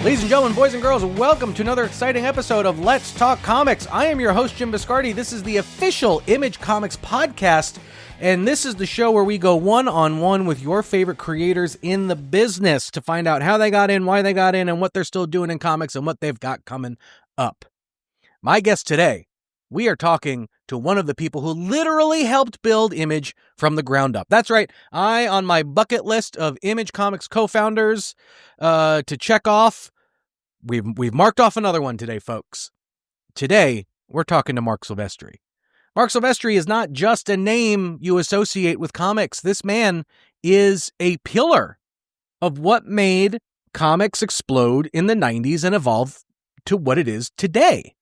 Ladies and gentlemen, boys and girls, welcome to another exciting episode of Let's Talk Comics. I am your host, Jim Viscardi. This is the official Image Comics podcast, and this is the show where we go one-on-one with your favorite creators in the business to find out how they got in, why they got in, and what they're still doing in comics and what they've got coming up. My guest today, we are talking to one of the people who literally helped build Image from the ground up. That's right. On my bucket list of Image Comics co-founders to check off, we've marked off another one today, folks. Today, we're talking to Marc Silvestri. Marc Silvestri is not just a name you associate with comics. This man is a pillar of what made comics explode in the 90s and evolve to what it is today.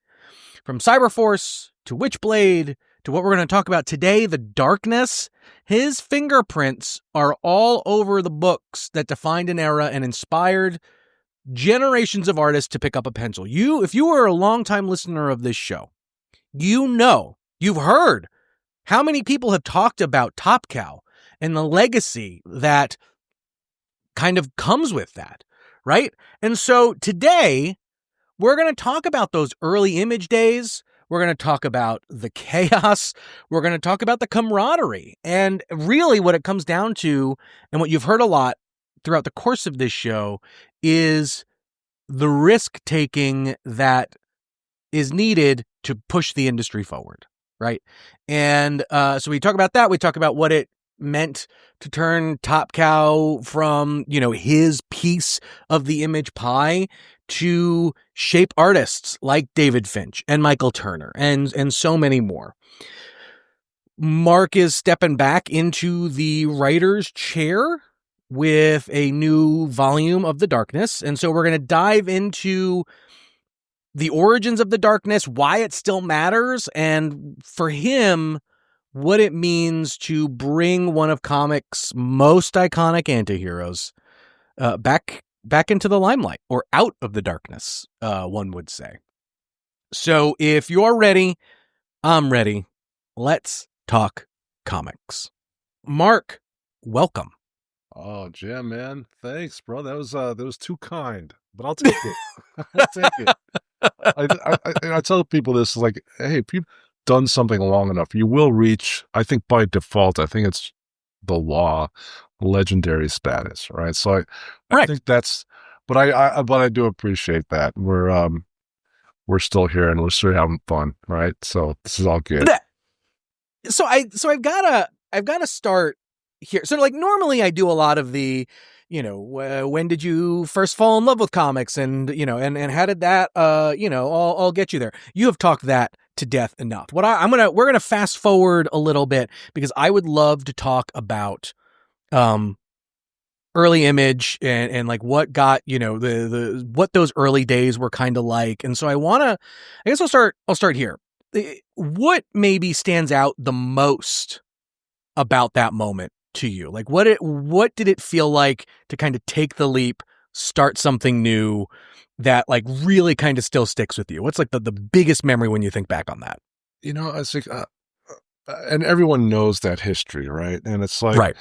From Cyberforce to Witchblade to what we're going to talk about today, The Darkness, his fingerprints are all over the books that defined an era and inspired generations of artists to pick up a pencil. If you were a longtime listener of this show, you've heard how many people have talked about Top Cow and the legacy that kind of comes with that, right? And so today, we're going to talk about those early Image days. We're going to talk about the chaos. We're going to talk about the camaraderie. And really what it comes down to, and what you've heard a lot throughout the course of this show, is the risk-taking that is needed to push the industry forward, right? And so we talk about that. We talk about what it meant to turn Top Cow from, his piece of the Image pie to shape artists like David Finch and Michael Turner and so many more. Marc is stepping back into the writer's chair with a new volume of The Darkness. And so we're going to dive into the origins of The Darkness, why it still matters, and for him, what it means to bring one of comics' most iconic antiheroes back into the limelight, or out of the darkness, one would say. So if you're ready, I'm ready. Let's talk comics. Marc, welcome. Oh, Jim, man, thanks, bro. That was too kind, but I'll take it. I'll take it. I tell people this, like, hey, if you've done something long enough, you will reach, I think by default, I think it's the law, legendary status, right? So I think that's, but I do appreciate that. We're still here and we're still having fun, right? So this is all good. So I've got to start here. So like normally I do a lot of the, when did you first fall in love with comics, and and how did that all get you there? You have talked that to death enough. We're gonna fast forward a little bit because I would love to talk about early Image and like what got the what those early days were kind of like. And so I guess I'll start here. What maybe stands out the most about that moment to you? Like what did it feel like to kind of take the leap, start something new that like really kind of still sticks with you? What's like the biggest memory when you think back on that? I think, and everyone knows that history, right? And it's like, right.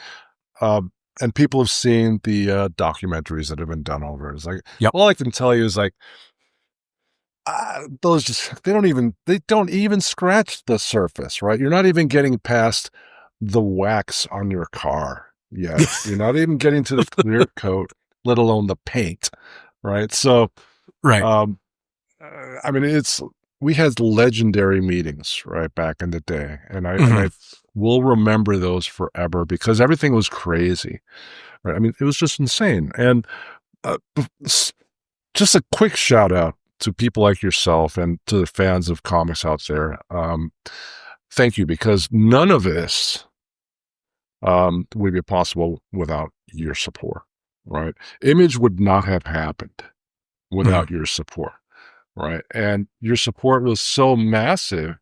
And people have seen the documentaries that have been done over it. It's like, yep. All I can tell you is like, those they don't even scratch the surface, right? You're not even getting past the wax on your car yet. You're not even getting to the clear coat, let alone the paint, right? So, right. I mean, we had legendary meetings right back in the day, and I will remember those forever because everything was crazy, right? I mean, it was just insane. And just a quick shout out to people like yourself and to the fans of comics out there. Thank you, because none of this would be possible without your support, right? Image would not have happened without your support, right? And your support was so massive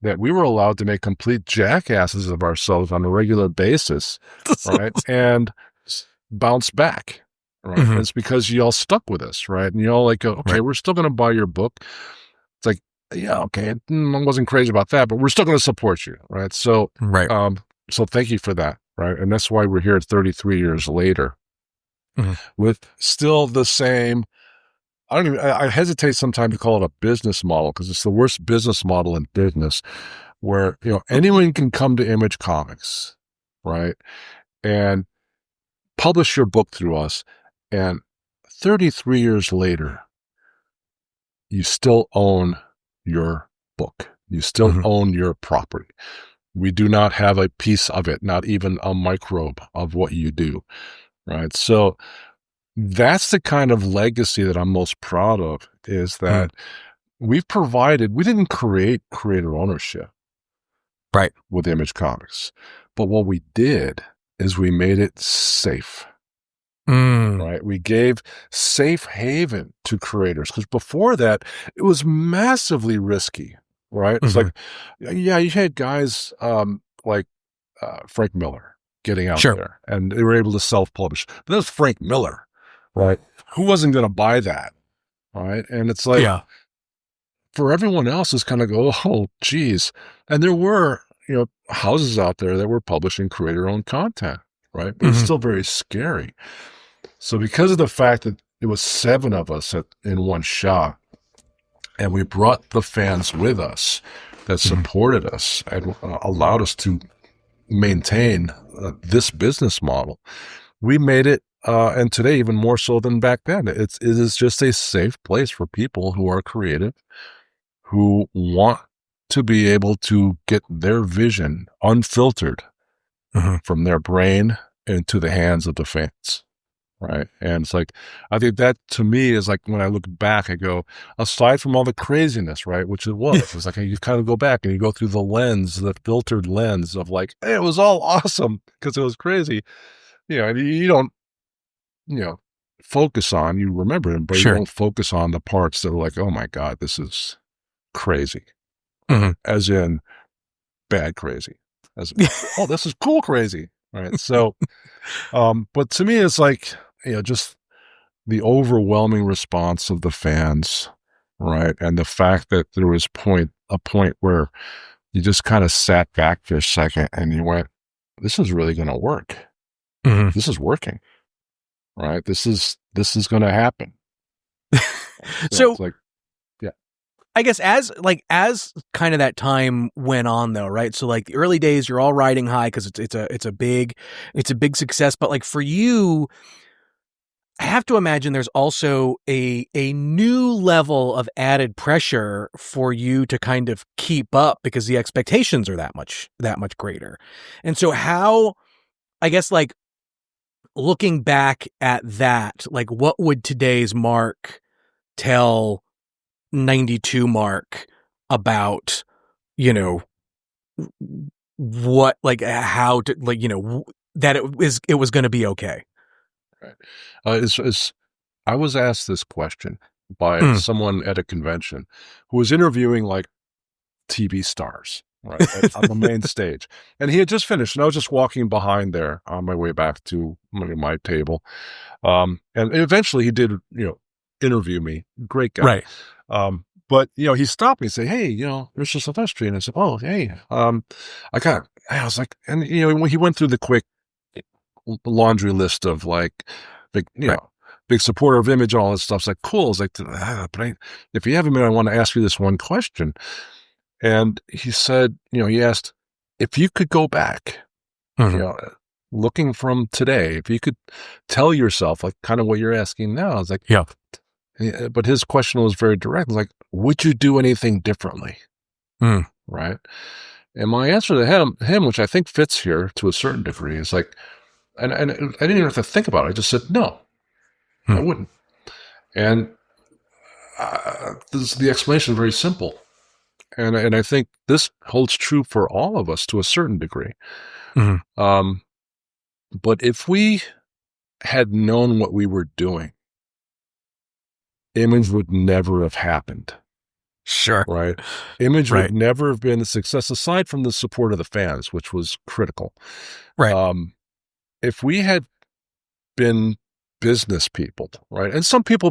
that we were allowed to make complete jackasses of ourselves on a regular basis, right? And bounce back, right? Mm-hmm. It's because y'all stuck with us, right? And y'all like, okay, right. We're still going to buy your book. It's like, yeah, okay, I wasn't crazy about that, but we're still going to support you, right? So, right. So thank you for that, right? And that's why we're here 33 years later with still the same I hesitate sometimes to call it a business model because it's the worst business model in business where, anyone can come to Image Comics, right? And publish your book through us. And 33 years later, you still own your book. You still own your property. We do not have a piece of it, not even a microbe of what you do, right? So that's the kind of legacy that I'm most proud of, is that we didn't create creator ownership right with Image Comics, but what we did is we made it safe. Right. We gave safe haven to creators, because before that, it was massively risky. Right. It's like, yeah, you had guys like Frank Miller getting out there, and they were able to self-publish. But that was Frank Miller. Right. Who wasn't going to buy that? Right. And it's like, for everyone else, it's kind of go, oh, geez. And there were, houses out there that were publishing creator-owned content. Right. But it's still very scary. So because of the fact that it was 7 of us in one shot, and we brought the fans with us that supported us and allowed us to maintain this business model, we made it, and today even more so than back then, it is just a safe place for people who are creative, who want to be able to get their vision unfiltered from their brain into the hands of the fans. Right. And it's like, I think that to me is like, when I look back, I go, aside from all the craziness, right, which it was like, you kind of go back and you go through the filtered lens of like, hey, it was all awesome because it was crazy. And you don't, focus on, you remember them, but you don't focus on the parts that are like, oh my God, this is crazy. As in bad crazy. As in, oh, this is cool crazy. Right. So, but to me, it's like, just the overwhelming response of the fans, right? And the fact that there was a point where you just kind of sat back for a second and you went, this is really going to work. This is working, right? This is going to happen. So it's like, I guess as kind of that time went on, though, right? So like the early days, you're all riding high because it's a big success. But like for you, I have to imagine there's also a new level of added pressure for you to kind of keep up because the expectations are that much greater. And so how, I guess, like looking back at that, like what would today's Mark tell 92 Mark about, what, like how to, like, that it was going to be okay. Right. I was asked this question by someone at a convention who was interviewing like TV stars, right, on the main stage. And he had just finished, and I was just walking behind there on my way back to my table. And eventually he did, interview me. Great guy. Right. But, he stopped me and said, hey, Mr. Silvestri. And I said, oh, hey, I was like, and, when he went through the quick laundry list of like, big, big supporter of Image, all this stuff. It's like, cool. It's like, but if you have a minute, I want to ask you this one question. And he said, he asked, if you could go back, looking from today, if you could tell yourself, like kind of what you're asking now, I was like, yeah. But his question was very direct. Like, would you do anything differently? Right. And my answer to him, which I think fits here to a certain degree, is like, and I didn't even have to think about it. I just said, no, I wouldn't. And the explanation is very simple. And I think this holds true for all of us to a certain degree. But if we had known what we were doing, Image would never have happened. Sure. Right. Image would never have been a success, aside from the support of the fans, which was critical. Right. If we had been business people, right, and some people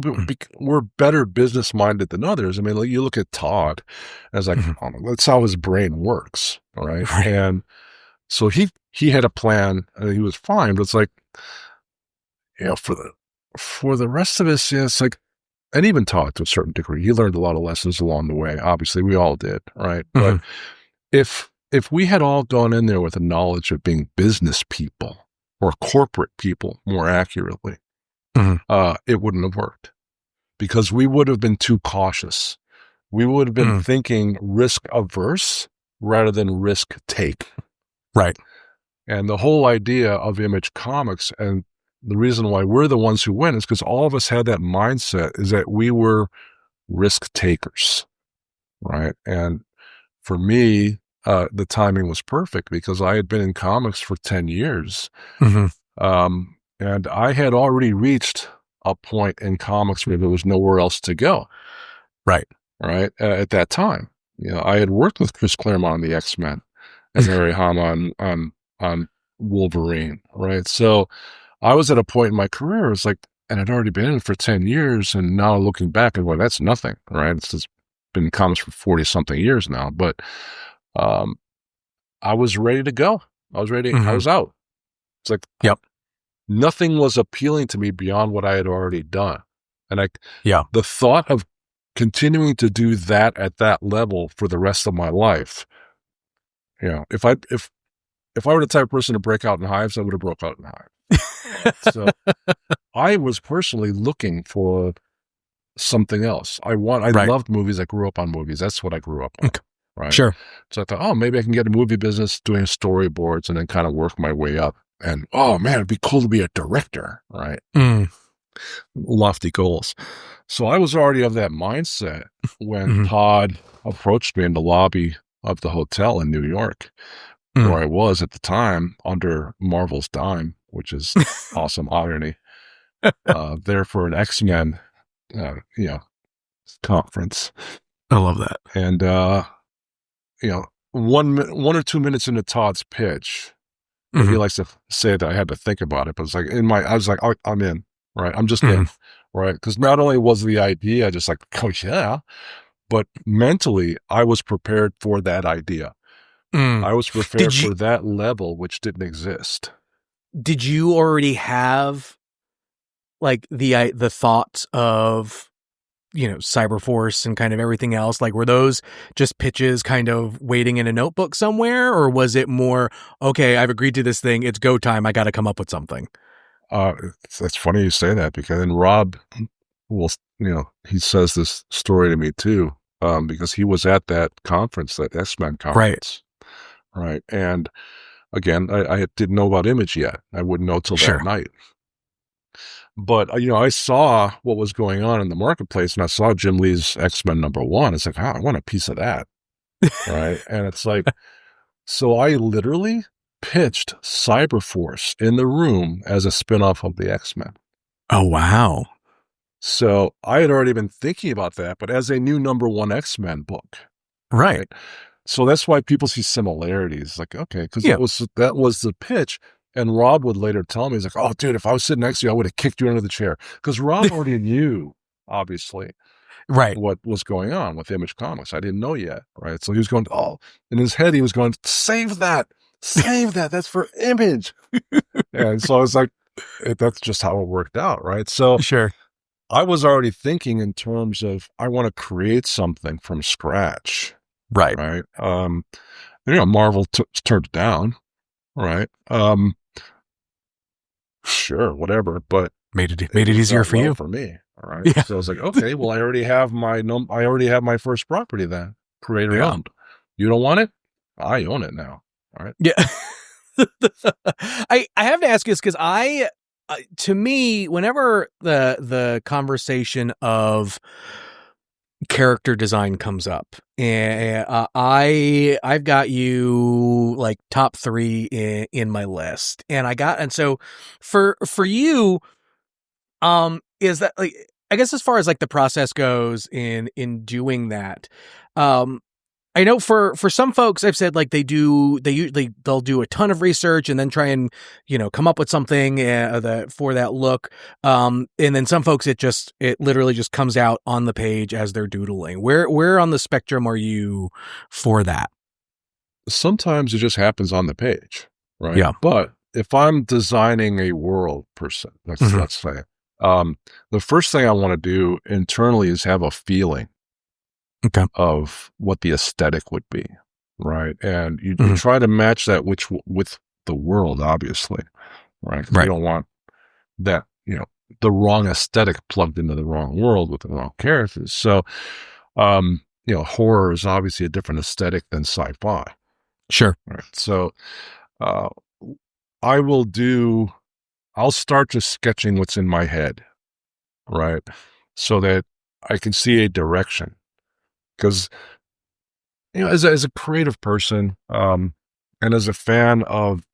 were better business minded than others. I mean, like, you look at Todd, and it's like, oh, that's how his brain works, right? And so he had a plan, and he was fine. But it's like, for the rest of us, it's like, and even Todd to a certain degree, he learned a lot of lessons along the way. Obviously, we all did, right? Mm-hmm. But if we had all gone in there with a knowledge of being business people or corporate people, more accurately, it wouldn't have worked because we would have been too cautious. We would have been thinking risk averse rather than risk take. Right. And the whole idea of Image Comics, and the reason why we're the ones who win, is because all of us had that mindset, is that we were risk takers, right? And for me, the timing was perfect because I had been in comics for 10 years. And I had already reached a point in comics where there was nowhere else to go. Right. At that time, I had worked with Chris Claremont on the X-Men and Larry Hama on Wolverine, right? So I was at a point in my career, it was like, and I'd already been in it for 10 years, and now looking back and going, that's nothing, right? It's just been in comics for 40-something years now, but I was ready to go. I was ready. I was out. It's like, nothing was appealing to me beyond what I had already done. And the thought of continuing to do that at that level for the rest of my life, if I were the type of person to break out in hives, I would have broke out in hives. So I was personally looking for something else. I loved movies. I grew up on movies. That's what I grew up on. Right. Sure. So I thought, maybe I can get a movie business doing storyboards and then kind of work my way up. And, man, it'd be cool to be a director, right? Lofty goals. So I was already of that mindset when Todd approached me in the lobby of the hotel in New York, where I was at the time under Marvel's dime, which is awesome irony, there for an X-Men, conference. I love that. And, 1 or 2 minutes into Todd's pitch, he likes to say that I had to think about it, but it's like I was like, I'm in, right? I'm just in, right? Because not only was the idea just like, oh yeah, but mentally I was prepared for that idea. I was prepared for that level, which didn't exist. Did you already have like the thoughts of, Cyberforce and kind of everything else? Like, were those just pitches kind of waiting in a notebook somewhere, or was it more, okay, I've agreed to this thing, it's go time, I got to come up with something? It's funny you say that, because then Rob will, he says this story to me too, because he was at that conference, that X-Men conference. Right. And again, I didn't know about Image yet. I wouldn't know till that night. But, I saw what was going on in the marketplace, and I saw Jim Lee's X-Men #1. It's like, I want a piece of that. Right. And it's like, so I literally pitched Cyberforce in the room as a spinoff of the X-Men. Oh, wow. So I had already been thinking about that, but as a new #1 X-Men book. Right. So that's why people see similarities. Like, okay, because that was the pitch. And Rob would later tell me, he's like, oh, dude, if I was sitting next to you, I would have kicked you under the chair. Because Rob already knew, obviously, what was going on with Image Comics. I didn't know yet, right? So he was going, in his head, he was going, save that, that's for Image. And so I was like, that's just how it worked out, right? So I was already thinking in terms of, I want to create something from scratch. Right. Marvel turned it down. Right. Sure, whatever, but made it easier for you. For me. All right. Yeah. So I was like, okay, well, I already have my first property then. Creator owned. You don't want it? I own it now. All right. Yeah. I have to ask you this because to me, whenever the conversation of character design comes up, and I've got you like top 3 in my list, and so for you, is that, like, I guess as far as like the process goes in doing that, I know for some folks, I've said like they'll do a ton of research and then try and, come up with something for that look. And then some folks, it literally just comes out on the page as they're doodling. Where on the spectrum are you for that? Sometimes it just happens on the page, right? Yeah. But if I'm designing a world person, let's say, The first thing I want to do internally is have a feeling of what the aesthetic would be, right? And you try to match that with the world, obviously, right? You don't want that, the wrong aesthetic plugged into the wrong world with the wrong characters. So, horror is obviously a different aesthetic than sci-fi. Sure. Right? So, I'll start just sketching what's in my head, right? So that I can see a direction. Because, as a creative person, and as a fan of,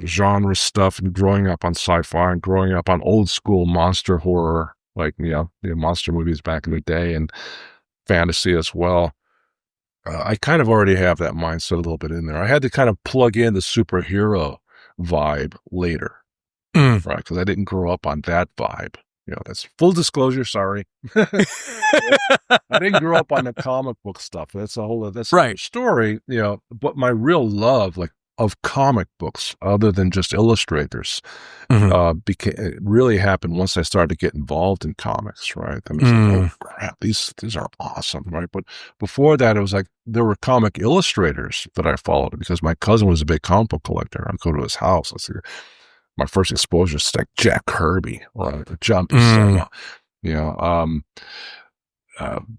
genre stuff and growing up on sci-fi and growing up on old school monster horror, like, the monster movies back in the day and fantasy as well, I kind of already have that mindset a little bit in there. I had to kind of plug in the superhero vibe later, right? Because I didn't grow up on that vibe. That's full disclosure. Sorry. I didn't grow up on the comic book stuff. That's a story, but my real love, of comic books, other than just illustrators, it really happened once I started to get involved in comics, right? I was like, oh crap, these are awesome, right? But before that, it was like there were comic illustrators that I followed because my cousin was a big comic book collector. I'd go to his house. My first exposure is like Jack Kirby or John Buscema,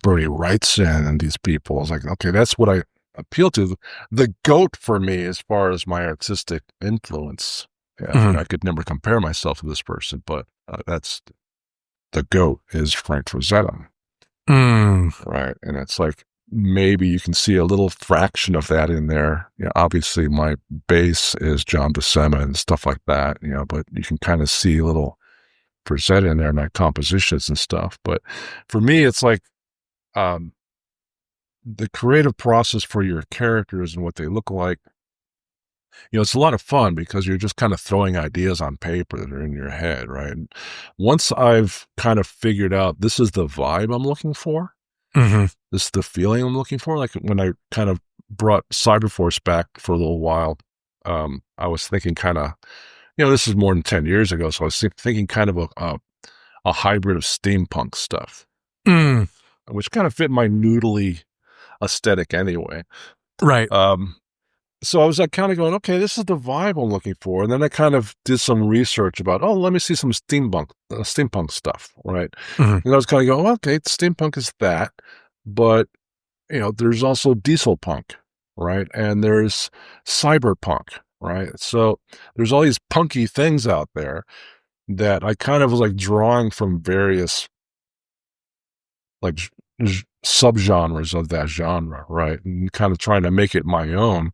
Bernie Wrightson and these people. I was like, okay, that's what I appeal to. The GOAT for me, as far as my artistic influence, I could never compare myself to this person, but that's the GOAT is Frank Frazetta, right? And it's like maybe you can see a little fraction of that in there. Obviously, my base is John Buscema and stuff like that, but you can kind of see a little Frazetta in there, my compositions and stuff. But for me, it's like the creative process for your characters and what they look like, it's a lot of fun because you're just kind of throwing ideas on paper that are in your head, right? And once I've kind of figured out this is the vibe I'm looking for, this is the feeling I'm looking for, like when I kind of brought Cyberforce back for a little while, I was thinking kind of, this is more than 10 years ago, so I was thinking kind of a hybrid of steampunk stuff, which kind of fit my noodly aesthetic anyway. Right. So I was like kind of going, okay, this is the vibe I'm looking for. And then I kind of did some research about, let me see some steampunk stuff, right? And I was kind of going, okay, steampunk is that, but there's also diesel punk, right? And there's cyberpunk, right? So there's all these punky things out there that I kind of was like drawing from various like subgenres of that genre, right? And kind of trying to make it my own.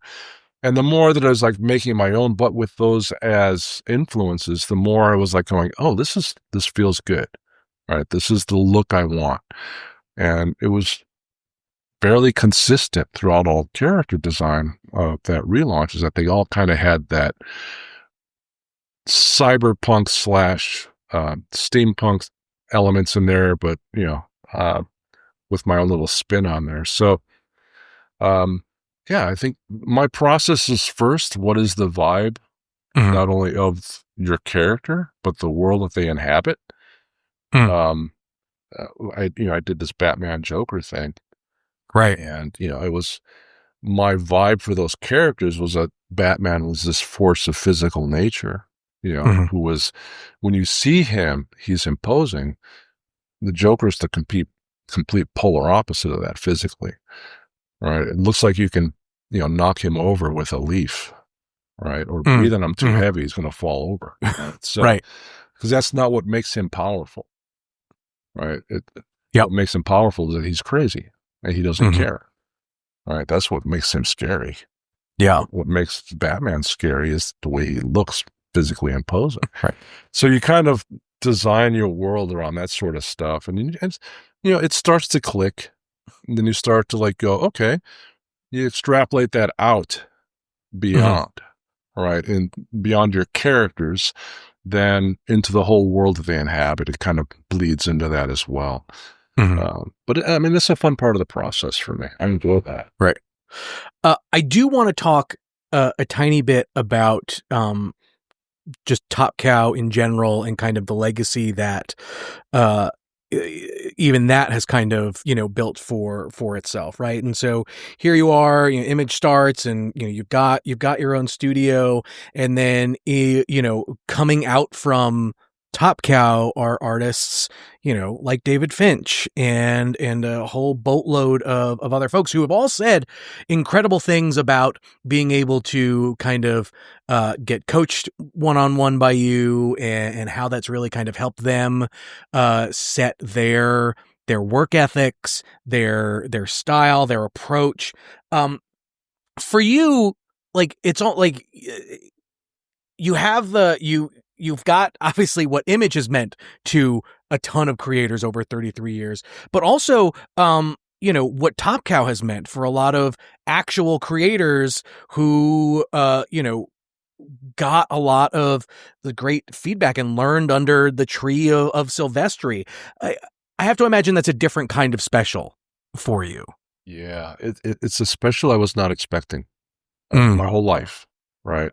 And the more that I was like making my own, but with those as influences, the more I was like going, oh, this feels good, right? This is the look I want. And it was fairly consistent throughout all character design of that relaunch, is that they all kind of had that cyberpunk / steampunk elements in there, but, with my own little spin on there. So, I think my process is first, what is the vibe, not only of your character, but the world that they inhabit. I did this Batman Joker thing. Right. And, it was my vibe for those characters was that Batman was this force of physical nature, who was, when you see him, he's imposing. The Joker is the complete polar opposite of that physically, right? It looks like you can, knock him over with a leaf, right? Or breathe on him too heavy, he's going to fall over. Right? So, right. Because that's not what makes him powerful, right? What makes him powerful is that he's crazy and he doesn't care, right? That's what makes him scary. Yeah. What makes Batman scary is the way he looks physically imposing. Right. So you kind of design your world around that sort of stuff. And, it starts to click. And then you start to go, okay, you extrapolate that out beyond, right? And beyond your characters, then into the whole world that they inhabit. It kind of bleeds into that as well. But it's a fun part of the process for me. I enjoy that. Right. I do want to talk a tiny bit about just Top Cow in general and kind of the legacy that even that has kind of, built for itself, right? And so here you are, Image starts, and you've got your own studio, and then coming out from Top Cow are artists, like David Finch and a whole boatload of other folks who have all said incredible things about being able to kind of get coached one-on-one by you, and how that's really kind of helped them set their work ethics, their style, their approach. For you, like, it's all like you have you've got obviously what Image has meant to a ton of creators over 33 years, but also, what Top Cow has meant for a lot of actual creators who, got a lot of the great feedback and learned under the tree of Silvestri. I have to imagine that's a different kind of special for you. Yeah, it's a special I was not expecting my whole life, right?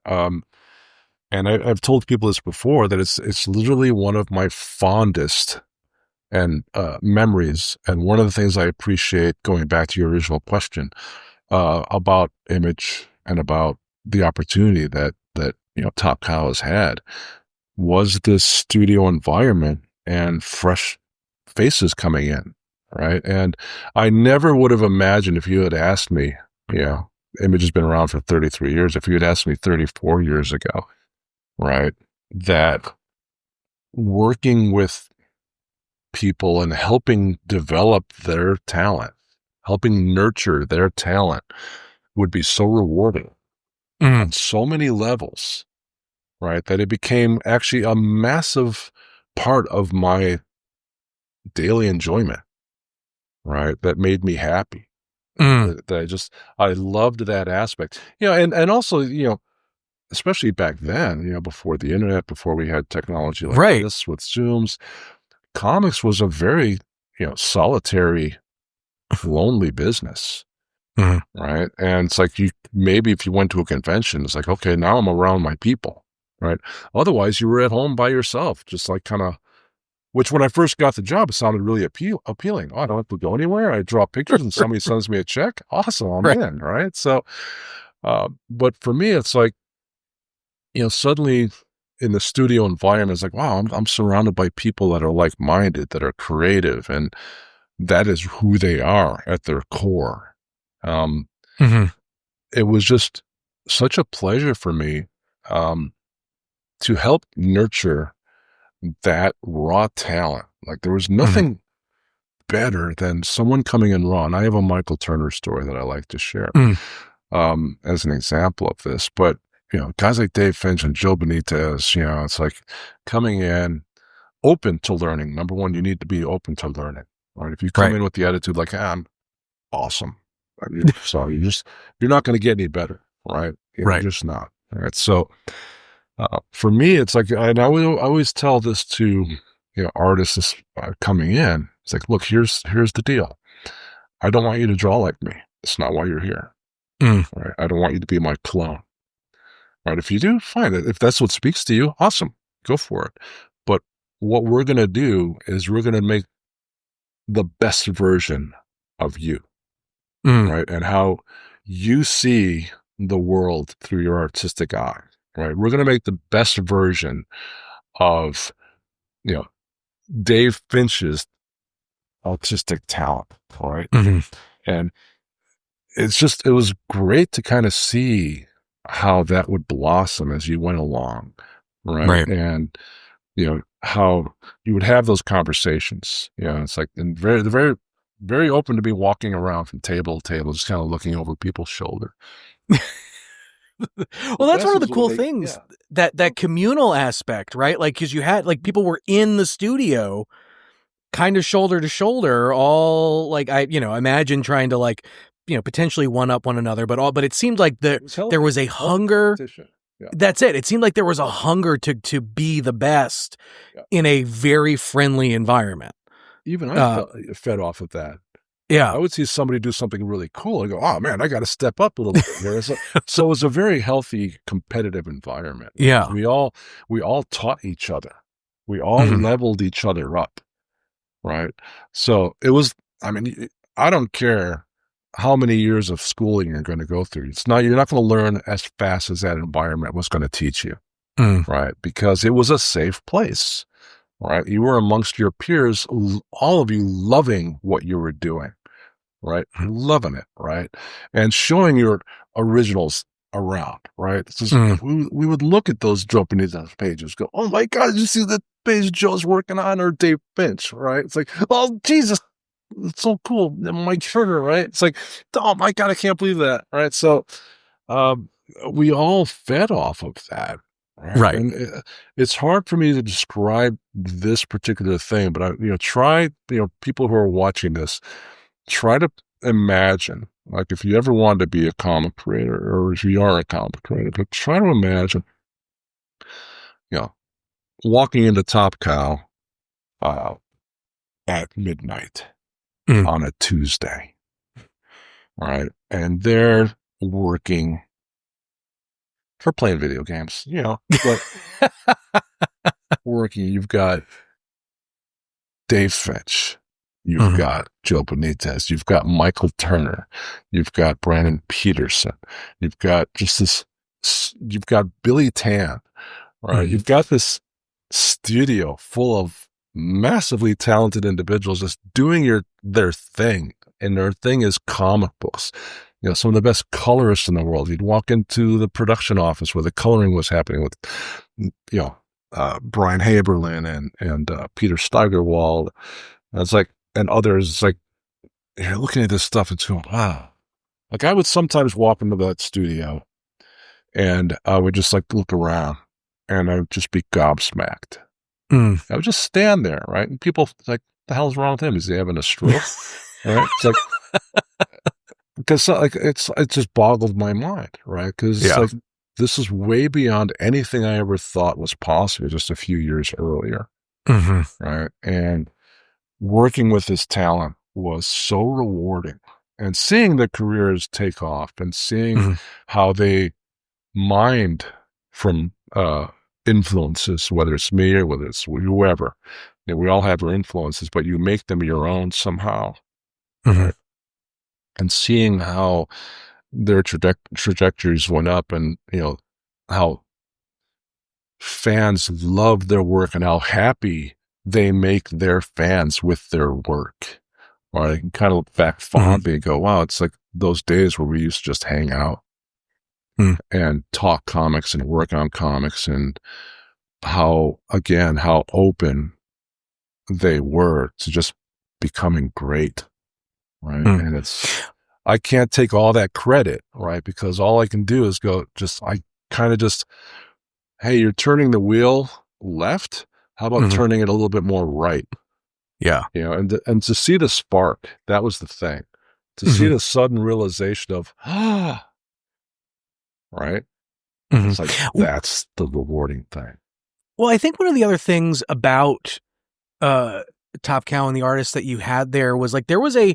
And I've told people this before, that it's literally one of my fondest and memories, and one of the things I appreciate, going back to your original question about Image and about the opportunity that Top Cow has had, was this studio environment and fresh faces coming in, right? And I never would have imagined, if you had asked me, Image has been around for 33 years, if you had asked me 34 years ago, right, that working with people and helping develop their talent, helping nurture their talent, would be so rewarding on so many levels, right, that it became actually a massive part of my daily enjoyment, right, that made me happy. That I loved that aspect, and also, especially back then, before the internet, before we had technology like this with Zooms, comics was a very, solitary, lonely business, right? And it's like, maybe if you went to a convention, it's like, okay, now I'm around my people, right? Otherwise, you were at home by yourself, just like kind of, which when I first got the job, it sounded really appealing. Oh, I don't have to go anywhere. I draw pictures and somebody sends me a check. Awesome, I'm in, right? So, but for me, it's like, suddenly in the studio environment, it's like, wow, I'm surrounded by people that are like-minded, that are creative, and that is who they are at their core. It was just such a pleasure for me to help nurture that raw talent. Like, there was nothing better than someone coming in raw. And I have a Michael Turner story that I like to share as an example of this. But guys like Dave Finch and Joe Benitez, it's like coming in open to learning. Number one, you need to be open to learning, right? If you come in with the attitude like, I'm awesome, so you're not going to get any better, right? You're just not. All right. So for me, it's like, and I always tell this to artists coming in. It's like, look, here's the deal. I don't want you to draw like me. It's not why you're here. Right? I don't want you to be my clone. Right? If you do, fine. If that's what speaks to you, awesome. Go for it. But what we're going to do is we're going to make the best version of you, right? And how you see the world through your artistic eye, right? We're going to make the best version of, Dave Finch's artistic talent, right? And it was great to kind of see how that would blossom as you went along, right? And how you would have those conversations. It's like, and they're very, very open to be walking around from table to table, just kind of looking over people's shoulder. Well, that's one of the cool things, that communal aspect, right? Like, because you had, like, people were in the studio, kind of shoulder to shoulder, all like, I imagine trying to, like, potentially one up one another, but it seemed like there was a hunger. That's it. It seemed like there was a hunger to be the best in a very friendly environment. Even I fed off of that. Yeah. I would see somebody do something really cool and go, oh man, I got to step up a little bit here. So it was a very healthy competitive environment. Yeah. We all taught each other. We all Mhm. leveled each other up. Right. So it was, I mean, I don't care how many years of schooling you're going to go through. You're not going to learn as fast as that environment was going to teach you. Mm. Right. Because it was a safe place. Right. You were amongst your peers, all of you loving what you were doing. Right. Loving it. Right. And showing your originals around. Right. It's just, we would look at those Japanese pages, go, oh my God, did you see that page Joe's working on, or Dave Finch? Right. It's like, oh, Jesus. It's so cool. Mike Turner. Right. It's like, oh my God, I can't believe that. Right. So, we all fed off of that. Right. And it's hard for me to describe this particular thing, but try, people who are watching this, try to imagine, like if you ever wanted to be a comic creator, or if you are a comic creator, but try to imagine, walking into Top Cow at midnight on a Tuesday, right? And they're working for playing video games, but working. You've got Dave Finch, you've got Joe Benitez, you've got Michael Turner, you've got Brandon Peterson, you've got you've got Billy Tan, right? You've got this studio full of massively talented individuals just doing their thing, and their thing is comic books. Some of the best colorists in the world. You'd walk into the production office where the coloring was happening with, Brian Haberlin and Peter Steigerwald. And it's like, and others. It's like, you're looking at this stuff and it's going, wow. Like I would sometimes walk into that studio and I would just like look around and I would just be gobsmacked. I would just stand there, right? And people like, the hell's wrong with him? Is he having a stroke? Right? It's like, because like it just boggled my mind, right? Because it's like, this is way beyond anything I ever thought was possible just a few years earlier, right? And working with this talent was so rewarding, and seeing their careers take off, and seeing how they mined from influences, whether it's me or whether it's whoever. We all have our influences, but you make them your own somehow. Right? And seeing how their trajectories went up, and how fans love their work, and how happy they make their fans with their work. Or I can kind of look back fondly and go, wow, it's like those days where we used to just hang out and talk comics and work on comics, and how open they were to just becoming great. Right. And I can't take all that credit, right? Because all I can do is hey, you're turning the wheel left. How about turning it a little bit more right? Yeah. And to see the spark, that was the thing. To see the sudden realization of, right? It's like, that's the rewarding thing. Well, I think one of the other things about Top Cow and the artists that you had there was like there was a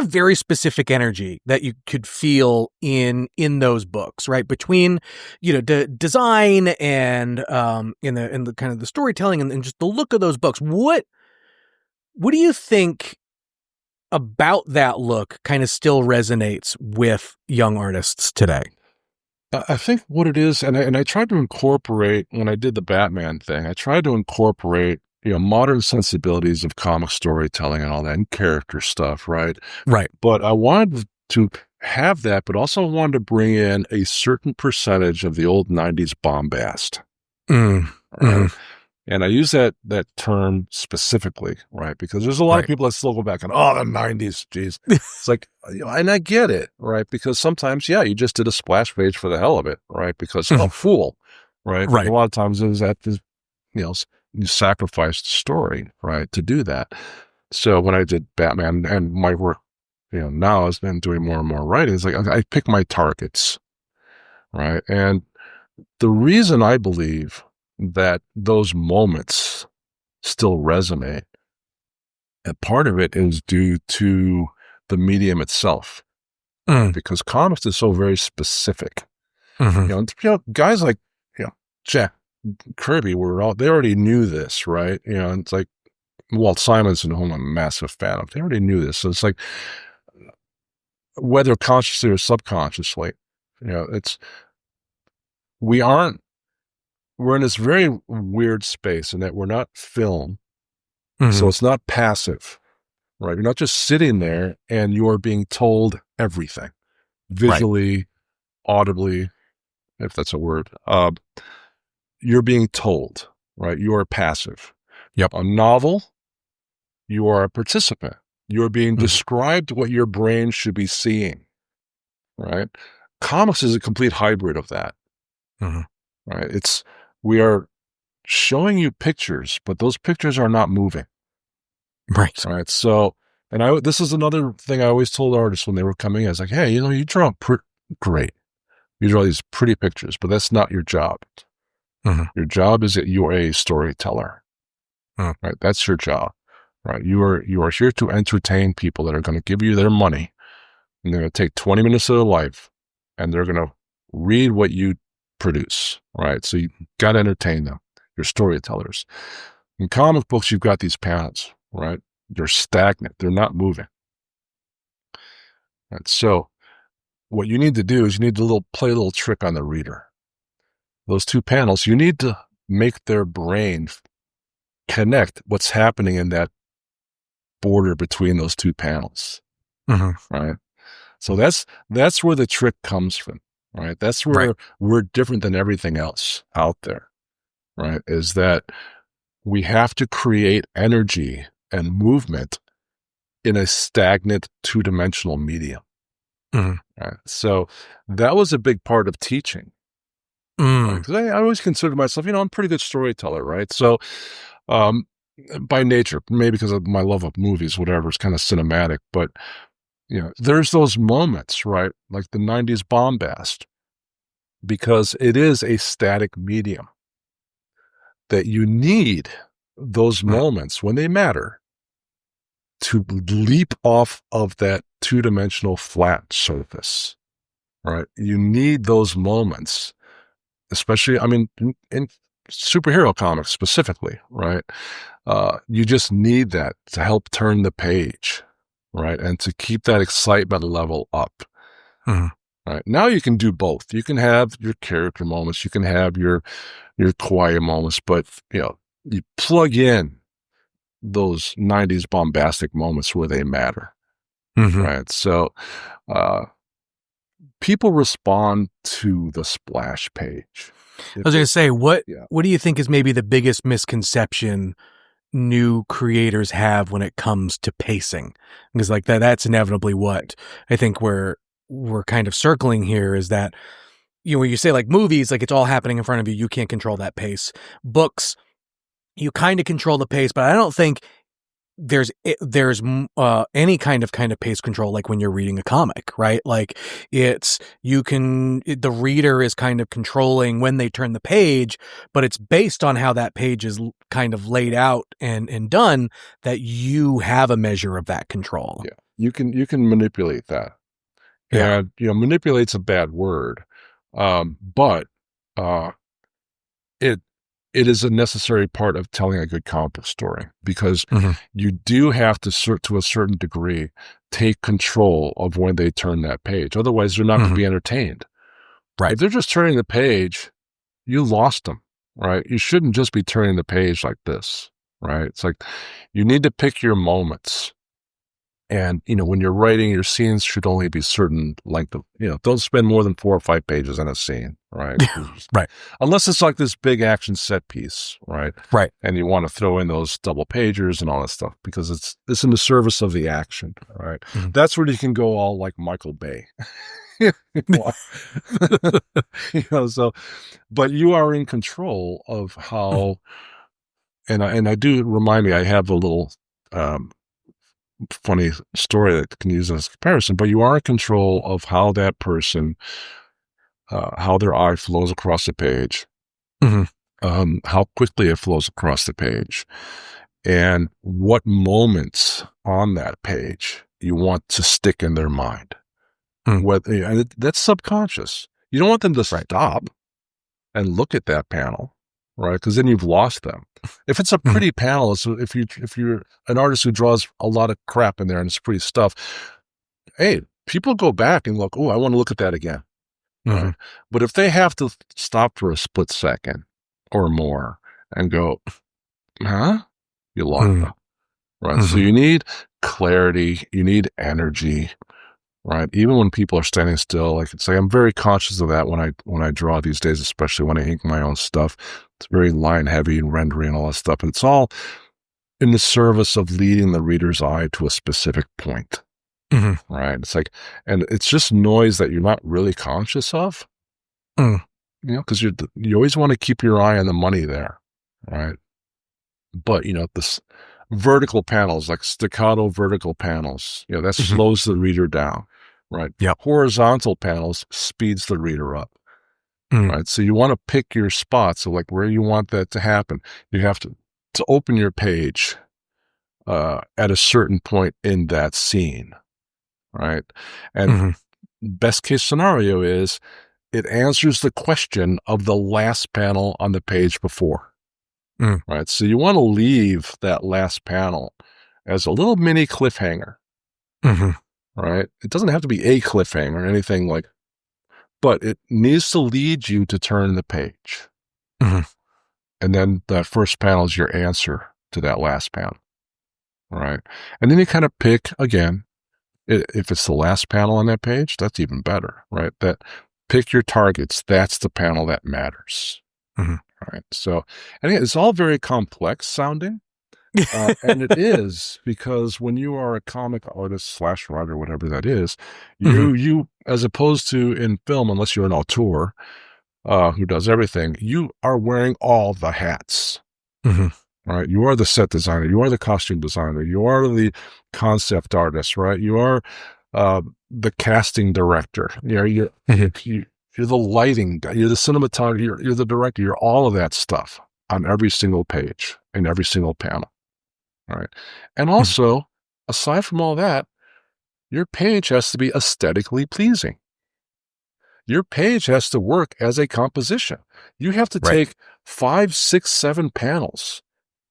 very specific energy that you could feel in those books, right? Between design and in the kind of the storytelling and just the look of those books. What do you think about that look kind of still resonates with young artists today? I think what it is, and I tried to incorporate, when I did the Batman thing, I tried to incorporate modern sensibilities of comic storytelling and all that, and character stuff, right? Right. But I wanted to have that, but also wanted to bring in a certain percentage of the old 90s bombast. Right? And I use that term specifically, right? Because there's a lot of people that still go back and, oh, the 90s, geez. It's like, and I get it, right? Because sometimes, you just did a splash page for the hell of it, right? Because, fool, right? Right. A lot of times it was that, you sacrificed the story, right, to do that. So when I did Batman, and my work, now has been doing more and more writing, it's like I pick my targets, right? And the reason I believe that those moments still resonate, and part of it is due to the medium itself, because comics is so very specific. Guys like Jack Kirby they already knew this, right? It's like Walt Simonson, whom I'm a massive fan of. They already knew this, so it's like whether consciously or subconsciously, we're in this very weird space in that we're not film, so it's not passive, right? You're not just sitting there and you're being told everything, visually, audibly, if that's a word. You're being told, right? You are passive. Yep. A novel, you are a participant. You're being described what your brain should be seeing, right? Comics is a complete hybrid of that, right? We are showing you pictures, but those pictures are not moving. Right. All right. So, this is another thing I always told artists when they were coming in. I was like, hey, you draw great. You draw these pretty pictures, but that's not your job. Your job is that you're a storyteller, right? That's your job, right? You are here to entertain people that are going to give you their money, and they're going to take 20 minutes of their life, and they're going to read what you produce, right? So you got to entertain them. You're storytellers. In comic books, you've got these panels, right? They're stagnant. They're not moving. And so what you need to do is you need to play a little trick on the reader. Those two panels, you need to make their brain connect what's happening in that border between those two panels, right? So that's where the trick comes from, right? That's where we're different than everything else out there, right? Is that we have to create energy and movement in a stagnant two-dimensional medium. Right? So that was a big part of teaching. Because I always considered myself, I'm a pretty good storyteller, right? So by nature, maybe because of my love of movies, whatever, it's kind of cinematic, but there's those moments, right? Like the 90s bombast, because it is a static medium that you need those moments when they matter to leap off of that two-dimensional flat surface, right? You need those moments, especially, in superhero comics specifically, right? You just need that to help turn the page, right? And to keep that excitement level up. Right? Now you can do both. You can have your character moments, you can have your quiet moments, but you plug in those 90s bombastic moments where they matter. Right? So people respond to the splash page. I was going to say, what do you think is maybe the biggest misconception new creators have when it comes to pacing? Because that's inevitably what I think we're kind of circling here, is that when you say like movies, like it's all happening in front of you, you can't control that pace. Books, you kind of control the pace, but I don't think there's any kind of pace control like when you're reading a comic, right? Like the reader is kind of controlling when they turn the page, but it's based on how that page is kind of laid out and done, that you have a measure of that control. Yeah, you can manipulate that. And manipulate's a bad word, but it is a necessary part of telling a good comic book story, because you do have to a certain degree, take control of when they turn that page. Otherwise, they're not going to be entertained. Right. If they're just turning the page, you lost them, right? You shouldn't just be turning the page like this, right? It's like you need to pick your moments. And, when you're writing, your scenes should only be certain length of, don't spend more than 4 or 5 pages in a scene, right? Right. Unless it's like this big action set piece, right? Right. And you want to throw in those double pagers and all that stuff because it's in the service of the action, right? That's where you can go all like Michael Bay. But you are in control of how, and I do remind me, I have a little, funny story that can use as a comparison, but you are in control of how that person, how their eye flows across the page, how quickly it flows across the page, and what moments on that page you want to stick in their mind. And that's subconscious. You don't want them to stop and look at that panel, right? Because then you've lost them. If it's a pretty panel, so if you're an artist who draws a lot of crap in there and it's pretty stuff, hey, people go back and look, oh, I want to look at that again. Right? But if they have to stop for a split second or more and go, huh? You lost them. Right. So you need clarity, you need energy, right? Even when people are standing still, I could say I'm very conscious of that when I draw these days, especially when I ink my own stuff. It's very line heavy and rendery and all that stuff. And it's all in the service of leading the reader's eye to a specific point. Right. It's like, and it's just noise that you're not really conscious of, you know, because you always want to keep your eye on the money there. Right. But, you know, this vertical panels, like staccato vertical panels, you know, that slows the reader down, right? Yep. Horizontal panels speeds the reader up, right? So you want to pick your spots, so like where you want that to happen. You have to open your page at a certain point in that scene, right? And best case scenario is it answers the question of the last panel on the page before. Right. So you want to leave that last panel as a little mini cliffhanger. Right. It doesn't have to be a cliffhanger or anything like, but it needs to lead you to turn the page. And then that first panel is your answer to that last panel. Right. And then you kind of pick again, if it's the last panel on that page, that's even better. Right. That pick your targets. That's the panel that matters. Right. So, and it's all very complex sounding, and it is because when you are a comic artist / writer, whatever that is, you as opposed to in film, unless you're an auteur who does everything, you are wearing all the hats. Right. You are the set designer. You are the costume designer. You are the concept artist. Right. You are the casting director. You know, you're the lighting guy, you're the cinematographer, you're the director, you're all of that stuff on every single page and every single panel. All right. And also, aside from all that, your page has to be aesthetically pleasing. Your page has to work as a composition. You have to take 5, 6, 7 panels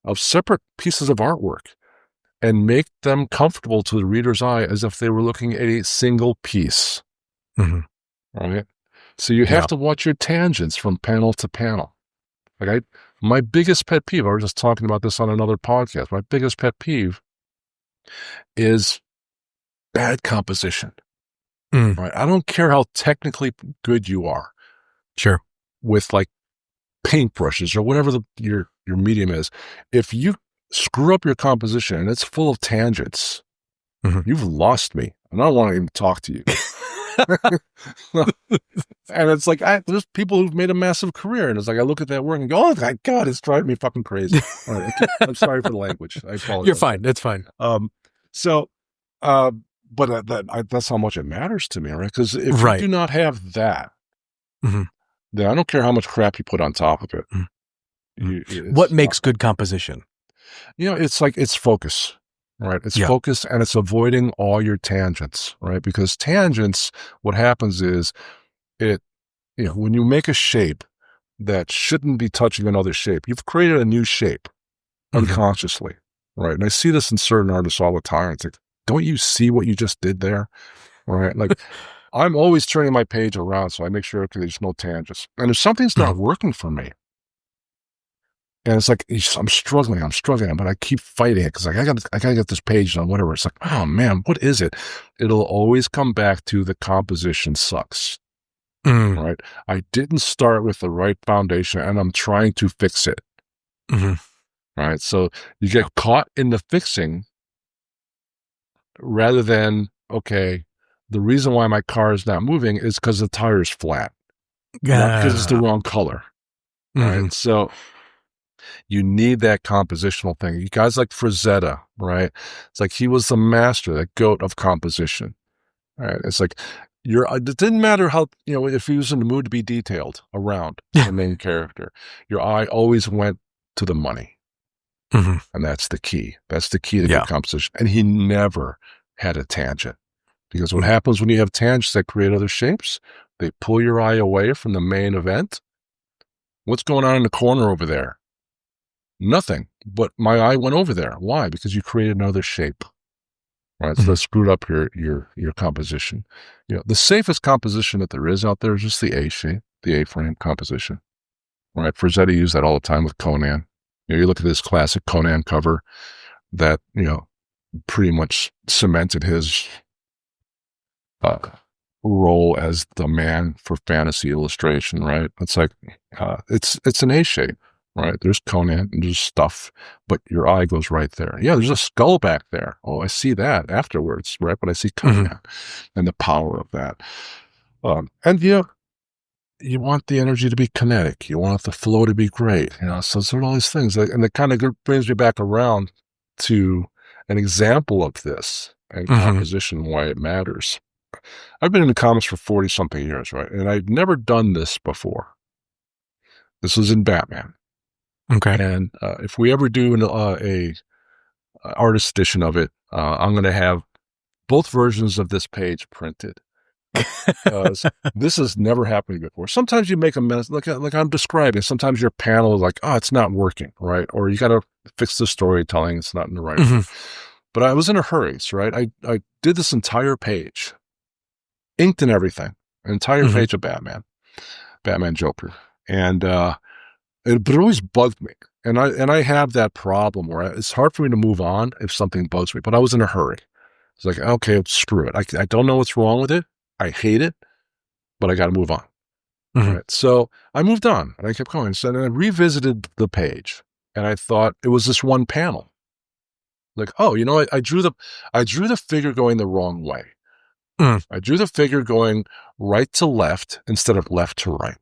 of separate pieces of artwork and make them comfortable to the reader's eye as if they were looking at a single piece. Right? So you have to watch your tangents from panel to panel. Like my biggest pet peeve, I was just talking about this on another podcast, my biggest pet peeve is bad composition. Right? I don't care how technically good you are. Sure. With like paintbrushes or whatever your medium is. If you screw up your composition and it's full of tangents, you've lost me. And I don't want to even talk to you. And it's like there's people who've made a massive career, and it's like I look at that work and go, "Oh my God, it's driving me fucking crazy." All right, I'm sorry for the language. I apologize. You're fine. It's fine. But that's how much it matters to me, right? Because if you do not have that, then I don't care how much crap you put on top of it. What makes good composition? You know, it's like it's focus. Right. It's focused and it's avoiding all your tangents, right? Because tangents, what happens is when you make a shape that shouldn't be touching another shape, you've created a new shape unconsciously, right? And I see this in certain artists all the time. It's like, don't you see what you just did there? Right. Like I'm always turning my page around so I make sure there's no tangents. And if something's not working for me, and it's like, I'm struggling, but I keep fighting it because like, I gotta get this page done, whatever. It's like, oh man, what is it? It'll always come back to the composition sucks, right? I didn't start with the right foundation and I'm trying to fix it, right? So you get caught in the fixing rather than, okay, the reason why my car is not moving is because the tire is flat, not because it's the wrong color, right? So you need that compositional thing. You guys like Frazetta, right? It's like he was the master, the goat of composition, right? It's like it didn't matter how, if he was in the mood to be detailed around the main character, your eye always went to the money. And that's the key. That's the key to good composition. And he never had a tangent. Because what happens when you have tangents that create other shapes, they pull your eye away from the main event. What's going on in the corner over there? Nothing, but my eye went over there. Why? Because you created another shape. Right, so that screwed up your composition. The safest composition that there is out there is just the A shape, the A-frame composition. Right, Frazzetti used that all the time with Conan. You look at this classic Conan cover that pretty much cemented his role as the man for fantasy illustration. Right, it's like it's an A shape. Right, there's Conan and there's stuff, but your eye goes right there. Yeah, there's a skull back there. Oh, I see that afterwards, right? But I see Conan and the power of that. And you want the energy to be kinetic. You want the flow to be great. So sort of all these things, and it kind of brings me back around to an example of this and composition, why it matters. I've been in the comics for 40 something years, right? And I've never done this before. This was in Batman. Okay. And if we ever do a artist edition of it, I'm going to have both versions of this page printed. Because this has never happened before. Sometimes you make a mess, like I'm describing. Sometimes your panel is like, oh, it's not working, right? Or you got to fix the storytelling. It's not in the right way. But I was in a hurry, so right? I did this entire page, inked and everything, an entire page of Batman Joker. And but it always bugged me, and I have that problem where it's hard for me to move on if something bugs me. But I was in a hurry. It's like, okay, screw it. I don't know what's wrong with it. I hate it, but I got to move on. Right? So I moved on, and I kept going. So then I revisited the page, and I thought it was this one panel. Like, oh, I drew the figure going the wrong way. I drew the figure going right to left instead of left to right.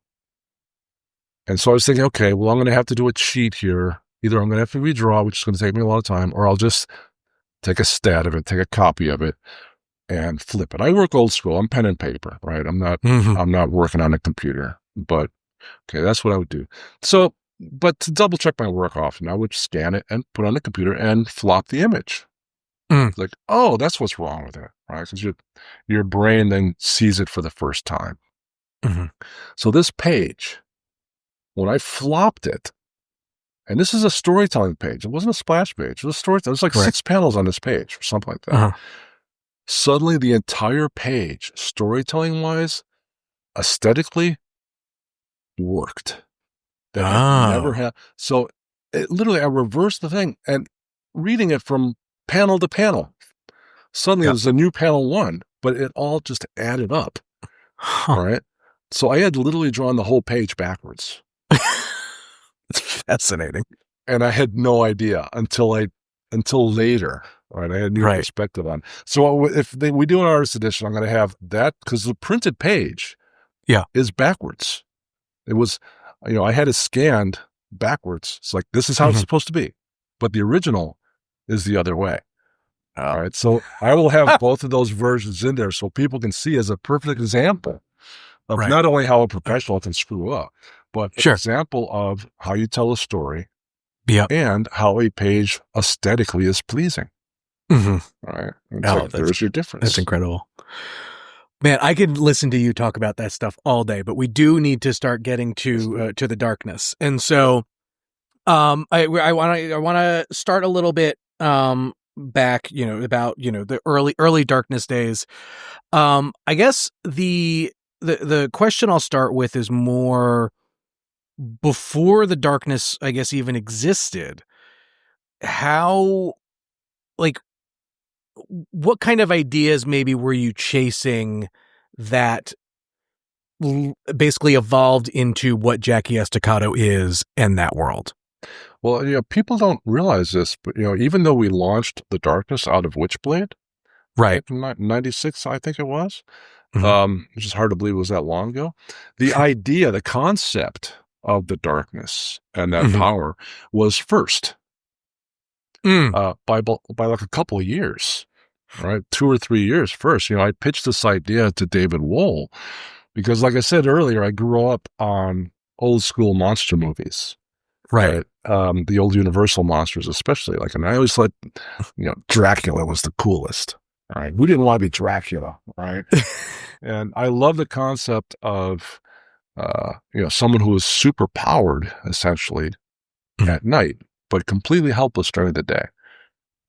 And so I was thinking, okay, well, I'm going to have to do a cheat here. Either I'm going to have to redraw, which is going to take me a lot of time, or I'll just take a stat of it, take a copy of it, and flip it. I work old school. I'm pen and paper, right? I'm not working on a computer. But okay, that's what I would do. So, but to double check my work often, I would scan it and put it on the computer and flop the image. Like, oh, that's what's wrong with it, right? Because your brain then sees it for the first time. So this page, when I flopped it, and this is a storytelling page. It wasn't a splash page. It was a storytelling. There's like 6 panels on this page or something like that. Suddenly the entire page, storytelling-wise, aesthetically, worked. That never had. So literally I reversed the thing and reading it from panel to panel. Suddenly it was a new panel 1, but it all just added up. All right. So I had literally drawn the whole page backwards. It's fascinating. And I had no idea until later. Right, I had a new perspective on. So if we do an artist edition, I'm going to have that because the printed page, is backwards. It was, I had it scanned backwards. It's like this is how it's supposed to be, but the original is the other way. All right, so I will have both of those versions in there so people can see as a perfect example of not only how a professional can screw up, but an example of how you tell a story, and how a page aesthetically is pleasing. All right. There's your difference. That's incredible. Man, I could listen to you talk about that stuff all day, but we do need to start getting to the darkness. And so I want to start a little bit back, about, the early darkness days. I guess the question I'll start with is more before the darkness, I guess, even existed. How, what kind of ideas maybe were you chasing that basically evolved into what Jackie Estacado is in that world? Well, people don't realize this, but even though we launched the darkness out of Witchblade, right, 96, I think it was, which is hard to believe it was that long ago. The idea, the concept of the darkness and that power was first by like a couple of years. Right, 2 or 3 years first. I pitched this idea to David Wohl because, like I said earlier, I grew up on old school monster movies, right? The old Universal monsters, especially. And I always thought, Dracula was the coolest. right? Who didn't want to be Dracula, right? And I love the concept of, someone who is super powered, essentially, at night, but completely helpless during the day,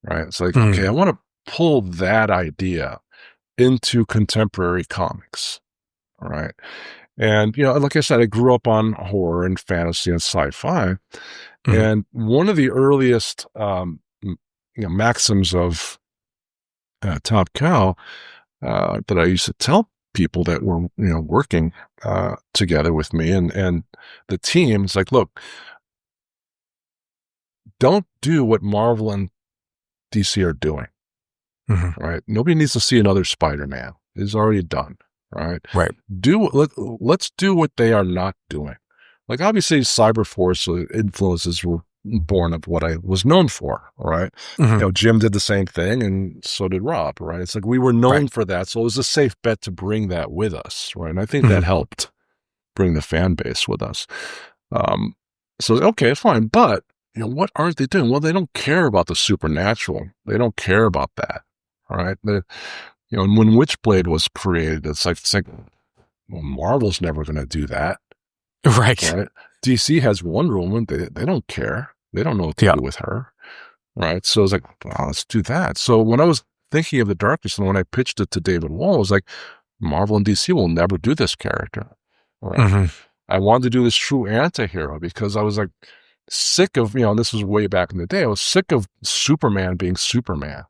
right? It's like, okay, I want to pull that idea into contemporary comics, all right? And, like I said, I grew up on horror and fantasy and sci-fi. And one of the earliest maxims of Top Cow that I used to tell people that were, working together with me and the team, it's like, look, don't do what Marvel and DC are doing, right? Nobody needs to see another Spider-Man. It's already done, right? Right. Let's do what they are not doing. Like, obviously, Cyberforce influences were born of what I was known for, right? Jim did the same thing, and so did Rob, right? It's like we were known for that, so it was a safe bet to bring that with us, right? And I think that helped bring the fan base with us. So, okay, fine, but what aren't they doing? Well, they don't care about the supernatural. They don't care about that, all right? And when Witchblade was created, it's like well, Marvel's never going to do that. Right. DC has Wonder Woman. They don't care. They don't know what to do with her. Right. So I was like, well, let's do that. So when I was thinking of the Darkness, and when I pitched it to David Wall, I was like, Marvel and DC will never do this character. Right. I wanted to do this true anti-hero because I was like sick of, and this was way back in the day, I was sick of Superman being Superman.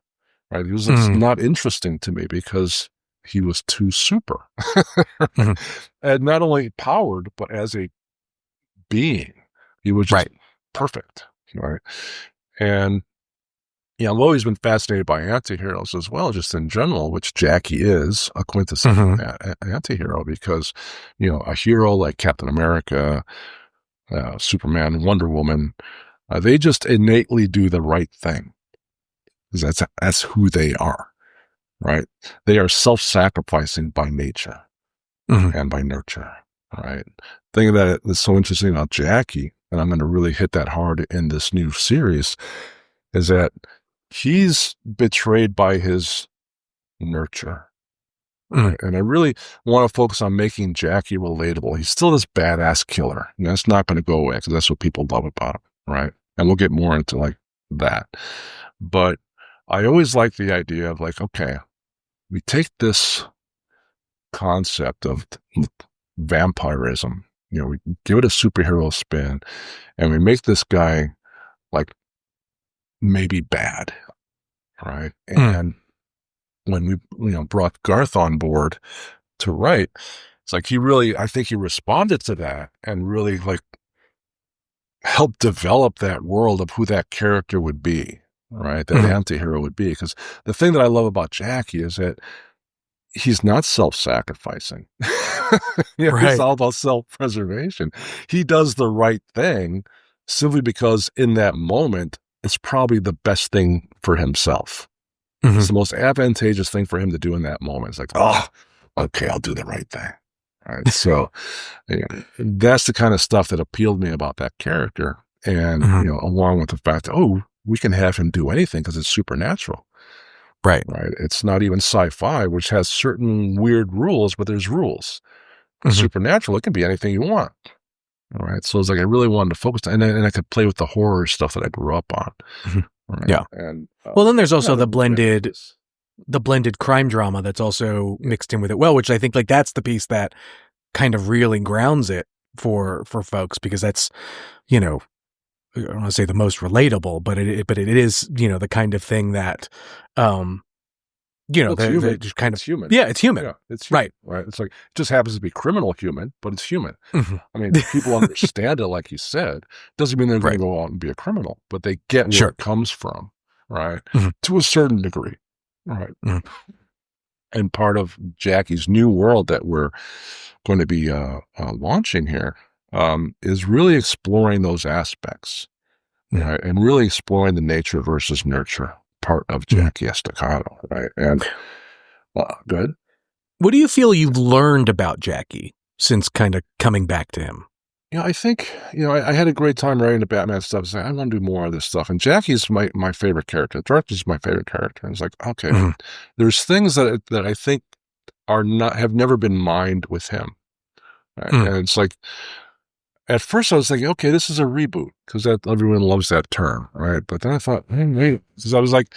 Right. He was not interesting to me because he was too super. And not only powered, but as a being, he was just perfect. Right. And I've always been fascinated by anti-heroes as well, just in general, which Jackie is a quintessential anti-hero because, a hero like Captain America, Superman, Wonder Woman, they just innately do the right thing. That's who they are. Right? They are self-sacrificing by nature and by nurture. Right? The thing that is so interesting about Jackie, and I'm going to really hit that hard in this new series, is that he's betrayed by his nurture. Right? And I really want to focus on making Jackie relatable. He's still this badass killer. And that's not going to go away because that's what people love about him. Right? And we'll get more into like that. But I always like the idea of like, okay, we take this concept of vampirism, we give it a superhero spin, and we make this guy like maybe bad, right? And when we, brought Garth on board to write, it's like I think he responded to that and really like helped develop that world of who that character would be. Right, that anti-hero would be. Because the thing that I love about Jackie is that he's not self-sacrificing. He's all about self-preservation. He does the right thing simply because in that moment, it's probably the best thing for himself. It's the most advantageous thing for him to do in that moment. It's like, oh, okay, I'll do the right thing. Right. So that's the kind of stuff that appealed me about that character. And, along with the fact that, we can have him do anything because it's supernatural. Right. It's not even sci-fi, which has certain weird rules, but there's rules. Supernatural, it can be anything you want. All right. So it's like I really wanted to focus on, and I could play with the horror stuff that I grew up on. Right? Yeah. And well, then there's also the blended crime drama that's also mixed in with it. Well, which I think like that's the piece that kind of really grounds it for folks because that's, I don't want to say the most relatable, but it is, the kind of thing that, it's just kind of human. Yeah, it's human. Yeah, it's human, right. It's like it just happens to be criminal human, but it's human. I mean, people understand it, like you said. Doesn't mean they're going to go out and be a criminal, but they get where it comes from, right? To a certain degree, right? And part of Jackie's new world that we're going to be launching here is really exploring those aspects, right? And really exploring the nature versus nurture part of Jackie Estacado, right? And good. What do you feel you've learned about Jackie since kind of coming back to him? I think, I had a great time writing the Batman stuff. So I want to do more of this stuff. And Jackie's my favorite character. Darkness is my favorite character. And it's like, okay, there's things that I think have never been mined with him. Right? And it's like, at first I was thinking, okay, this is a reboot because everyone loves that term, right? But then I thought, wait, because I was like,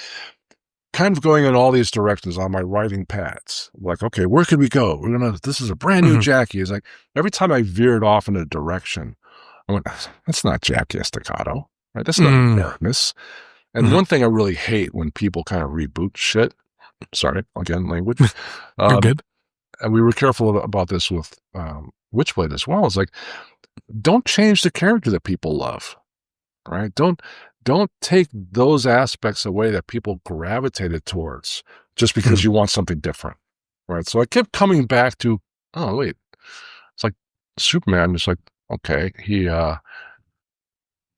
kind of going in all these directions on my writing pads. Like, okay, where could we go? This is a brand new Jackie. It's like every time I veered off in a direction, I went, that's not Jackie Estacado, right? That's not Darkness. And one thing I really hate when people kind of reboot shit. Sorry, again, language. You're good. And we were careful about this with Witchblade as well. It's like, don't change the character that people love, right? Don't take those aspects away that people gravitated towards just because you want something different, right? So I kept coming back to, oh, wait. It's like Superman is like, okay, he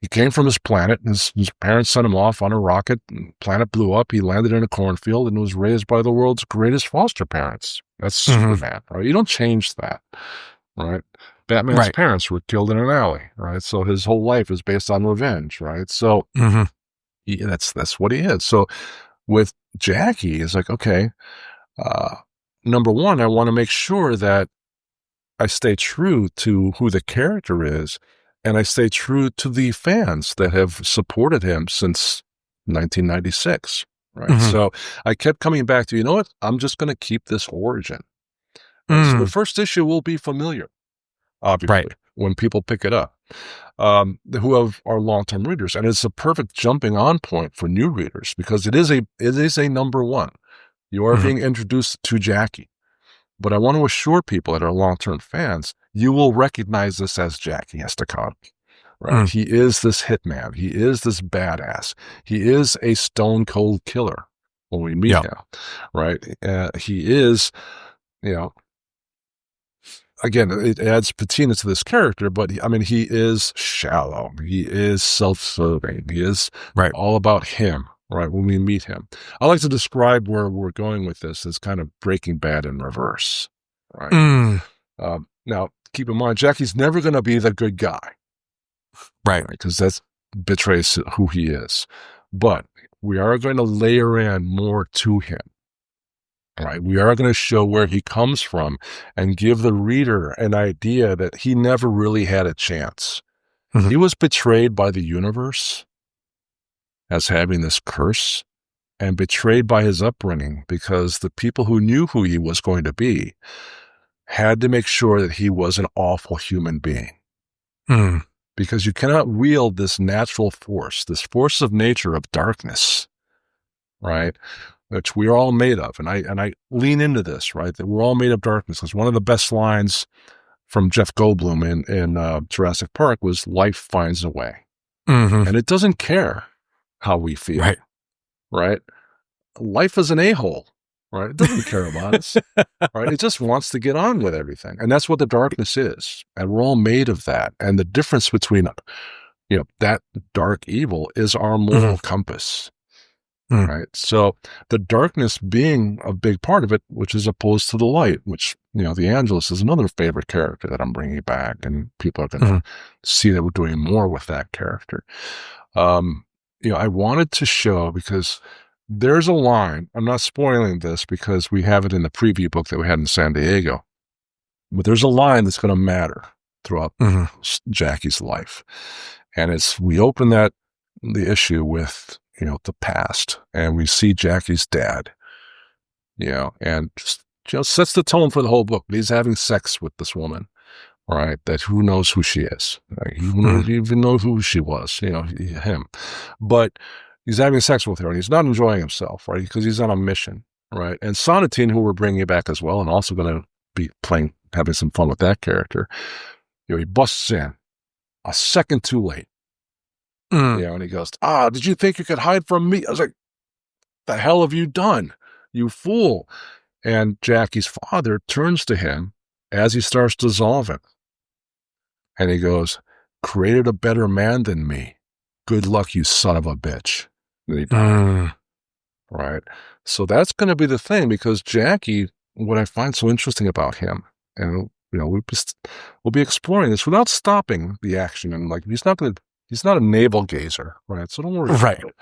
came from his planet. His parents sent him off on a rocket. And the planet blew up. He landed in a cornfield and was raised by the world's greatest foster parents. That's Superman, right? You don't change that, right? Batman's parents were killed in an alley, right? So his whole life is based on revenge, right? So that's what he is. So with Jackie, it's like, okay, number one, I want to make sure that I stay true to who the character is, and I stay true to the fans that have supported him since 1996, right? So I kept coming back to, you know what? I'm just going to keep this origin. So the first issue will be familiar, obviously, when people pick it up, who are long-term readers. And it's a perfect jumping on point for new readers because it is a number one. You are being introduced to Jackie. But I want to assure people that are long-term fans, you will recognize this as Jackie Estacado, right? He is this hitman. He is this badass. He is a stone-cold killer when we meet him, right? He is, again, it adds patina to this character, but he is shallow. He is self-serving. He is all about him, right? When we meet him. I like to describe where we're going with this as kind of Breaking Bad in reverse, right? Now, keep in mind, Jackie's never going to be the good guy, right? Because that betrays who he is. But we are going to layer in more to him. Right, we are going to show where he comes from and give the reader an idea that he never really had a chance. He was betrayed by the universe as having this curse and betrayed by his upbringing because the people who knew who he was going to be had to make sure that he was an awful human being. Because you cannot wield this natural force, this force of nature of darkness, right? Which we're all made of. And I lean into this, right? That we're all made of darkness. Because one of the best lines from Jeff Goldblum in Jurassic Park was, life finds a way. And it doesn't care how we feel, right? Life is an a-hole, right? It doesn't care about us, right? It just wants to get on with everything. And that's what the darkness is. And we're all made of that. And the difference between, that dark evil is our moral compass. Right. So the darkness being a big part of it, which is opposed to the light, which, the Angelus is another favorite character that I'm bringing back, and people are going to see that we're doing more with that character. I wanted to show, because there's a line, I'm not spoiling this because we have it in the preview book that we had in San Diego, but there's a line that's going to matter throughout Jackie's life. And we open the issue with, the past, and we see Jackie's dad, and just sets the tone for the whole book. But he's having sex with this woman, right? That who knows who she is. Right? He doesn't even know who she was, him. But he's having sex with her, and he's not enjoying himself, right? Because he's on a mission, right? And Sonatine, who we're bringing back as well, and also going to be having some fun with that character, he busts in a second too late. And he goes, did you think you could hide from me? I was like, the hell have you done, you fool? And Jackie's father turns to him as he starts dissolving. And he goes, created a better man than me. Good luck, you son of a bitch. And he died. Right? So that's going to be the thing, because Jackie, what I find so interesting about him, and we'll be exploring this without stopping the action. And like, he's not a navel gazer, right? So don't worry about it.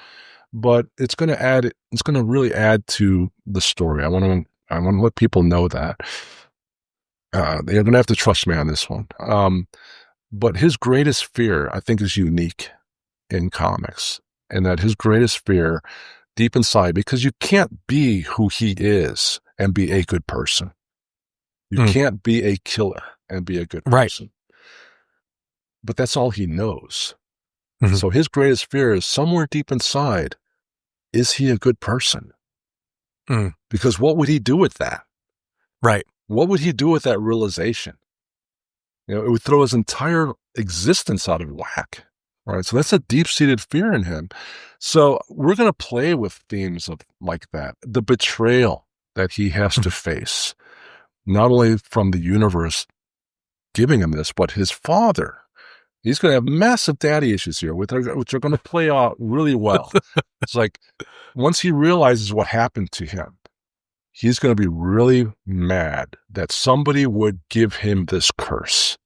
But it's going to really add to the story. I want to let people know that. They're going to have to trust me on this one. But his greatest fear, I think, is unique in comics, and that his greatest fear deep inside, because you can't be who he is and be a good person. You can't be a killer and be a good person. But that's all he knows. Mm-hmm. So his greatest fear is somewhere deep inside, is he a good person? Because what would he do with that? Right. What would he do with that realization? It would throw his entire existence out of whack. Right. So that's a deep-seated fear in him. So we're going to play with themes like that. The betrayal that he has to face, not only from the universe giving him this, but his father. He's going to have massive daddy issues here, which are going to play out really well. It's like, once he realizes what happened to him, he's going to be really mad that somebody would give him this curse.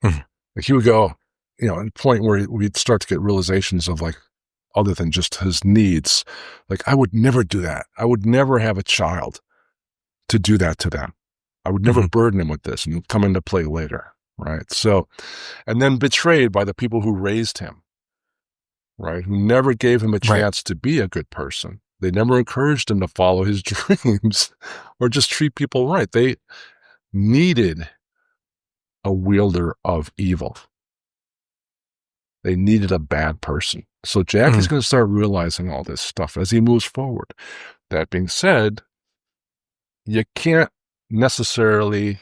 Like, he would go, at a point where we'd start to get realizations of, like, other than just his needs. Like, I would never do that. I would never have a child to do that to them. I would never burden him with this, and it'll come into play later. Right. So, and then betrayed by the people who raised him, right? Who never gave him a chance to be a good person. They never encouraged him to follow his dreams or just treat people right. They needed a wielder of evil. They needed a bad person. So Jackie's going to start realizing all this stuff as he moves forward. That being said, you can't necessarily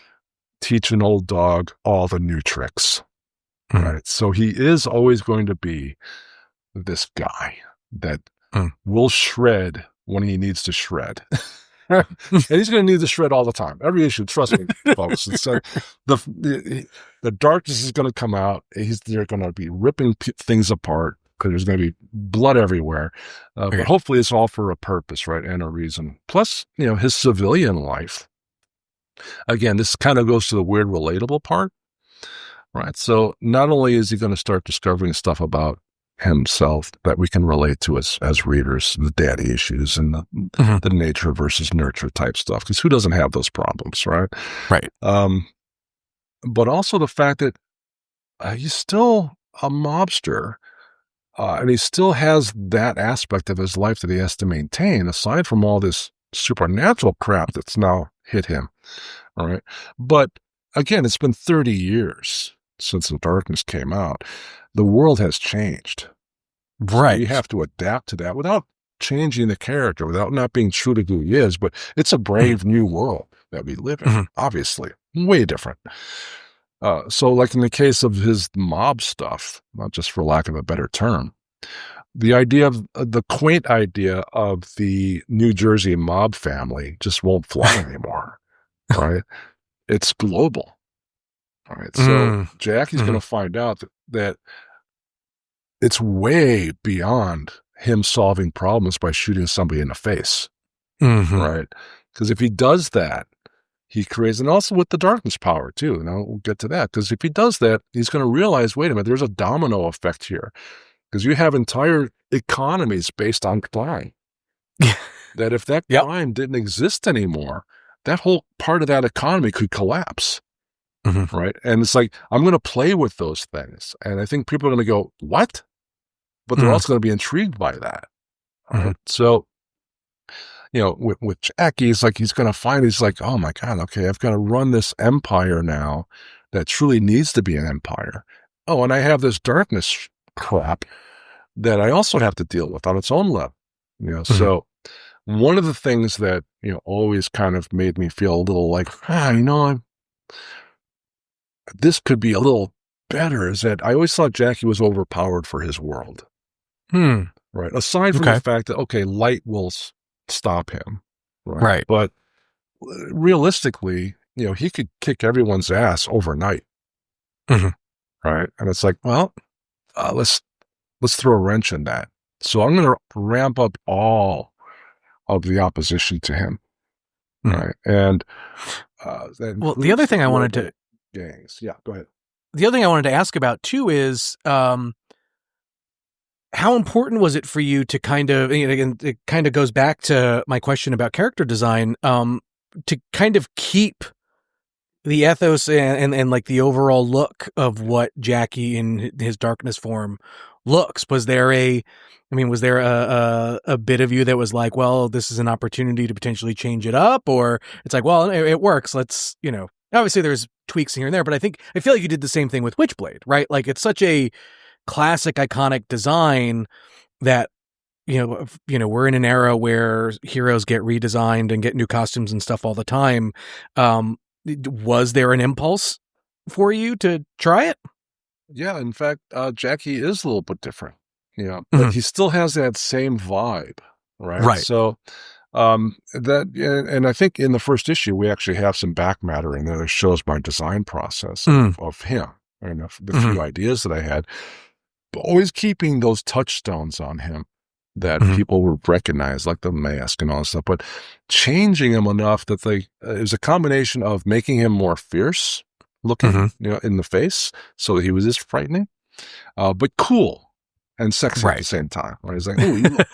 teach an old dog all the new tricks, right? So he is always going to be this guy that will shred when he needs to shred. And he's going to need to shred all the time. Every issue, trust me, folks. It's, the darkness is going to come out. They're going to be ripping things apart because there's going to be blood everywhere. But hopefully it's all for a purpose, right, and a reason. Plus, his civilian life. Again, this kind of goes to the weird relatable part, right? So not only is he going to start discovering stuff about himself that we can relate to as readers, the daddy issues and the nature versus nurture type stuff, because who doesn't have those problems, right? Right. But also the fact that he's still a mobster, and he still has that aspect of his life that he has to maintain, aside from all this supernatural crap that's now hit him. All right. But again, it's been 30 years since The Darkness came out. The world has changed. Right. So you have to adapt to that without changing the character, without not being true to who he is. But it's a brave new world that we live in, obviously. Way different. So like in the case of his mob stuff, not just for lack of a better term, the idea of the quaint idea of the New Jersey mob family just won't fly anymore, right? It's global. All right. So Jackie's going to find out that it's way beyond him solving problems by shooting somebody in the face, right? Because if he does that, he creates, and also with the darkness power too, and we'll get to that, because if he does that, he's going to realize, wait a minute, there's a domino effect here. Because you have entire economies based on crime. That if that crime didn't exist anymore, that whole part of that economy could collapse. Right? And it's like, I'm going to play with those things. And I think people are going to go, what? But they're also going to be intrigued by that. Right? So, with Jackie, it's like he's going to find, he's like, oh my God, okay, I've got to run this empire now that truly needs to be an empire. Oh, and I have this darkness crap that I also have to deal with on its own level. So one of the things that, always kind of made me feel a little like, this could be a little better is that I always thought Jackie was overpowered for his world. Right. Aside from the fact that, light will stop him. Right. But realistically, he could kick everyone's ass overnight. Right. And it's like, well, let's throw a wrench in that. So I'm going to ramp up all of the opposition to him. Right. And the other thing I wanted to, gangs. Yeah, go ahead. The other thing I wanted to ask about too is how important was it for you to kind of, again, it kind of goes back to my question about character design, to kind of keep the ethos and like the overall look of what Jackie in his darkness form looks? Was there a bit of you that was like, well, this is an opportunity to potentially change it up, or it's like, well, it works. Let's, obviously there's tweaks here and there, but I feel like you did the same thing with Witchblade, right? Like it's such a classic, iconic design that, we're in an era where heroes get redesigned and get new costumes and stuff all the time. Was there an impulse for you to try it? Yeah, in fact, Jackie is a little bit different, but he still has that same vibe, right? Right. So, and I think in the first issue, we actually have some back matter in there that shows my design process of him and the few ideas that I had, but always keeping those touchstones on him that people would recognize, like the mask and all that stuff, but changing him enough that it was a combination of making him more fierce looking, in the face, so he was just frightening, but cool and sexy at the same time. Right? He's like,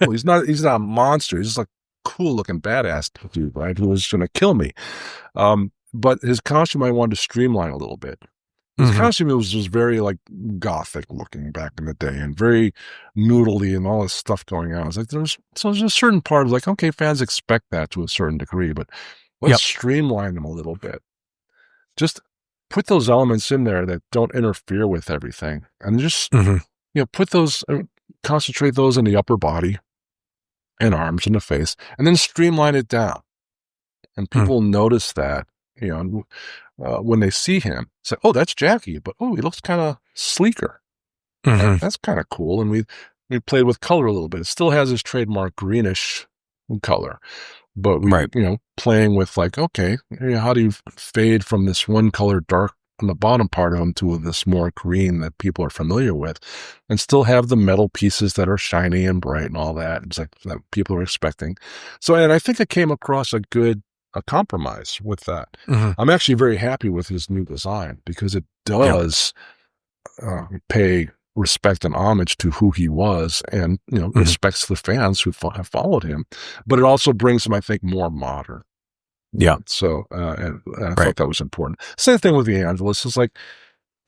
he's not a monster. He's just like cool looking badass dude, right? Who was going to kill me. But his costume, I wanted to streamline a little bit. His costume was just very like gothic looking back in the day and very noodly and all this stuff going on. It's like there's a certain part of like, okay, fans expect that to a certain degree, but let's streamline them a little bit. Just put those elements in there that don't interfere with everything, and just put those, concentrate those in the upper body and arms and the face, and then streamline it down. And people notice that, when they see him, say, "Oh, that's Jackie," but he looks kind of sleeker. That's kind of cool. And we played with color a little bit. It still has his trademark greenish color, but we, playing with like, okay, how do you fade from this one color dark on the bottom part of him to this more green that people are familiar with, and still have the metal pieces that are shiny and bright and all that. It's like that people are expecting. So, and I think I came across a compromise with that. I'm actually very happy with his new design because it does pay respect and homage to who he was, and respects the fans who have followed him, but it also brings him, I think, more modern. So and I thought that was important. Same thing with the Angelus. It's like,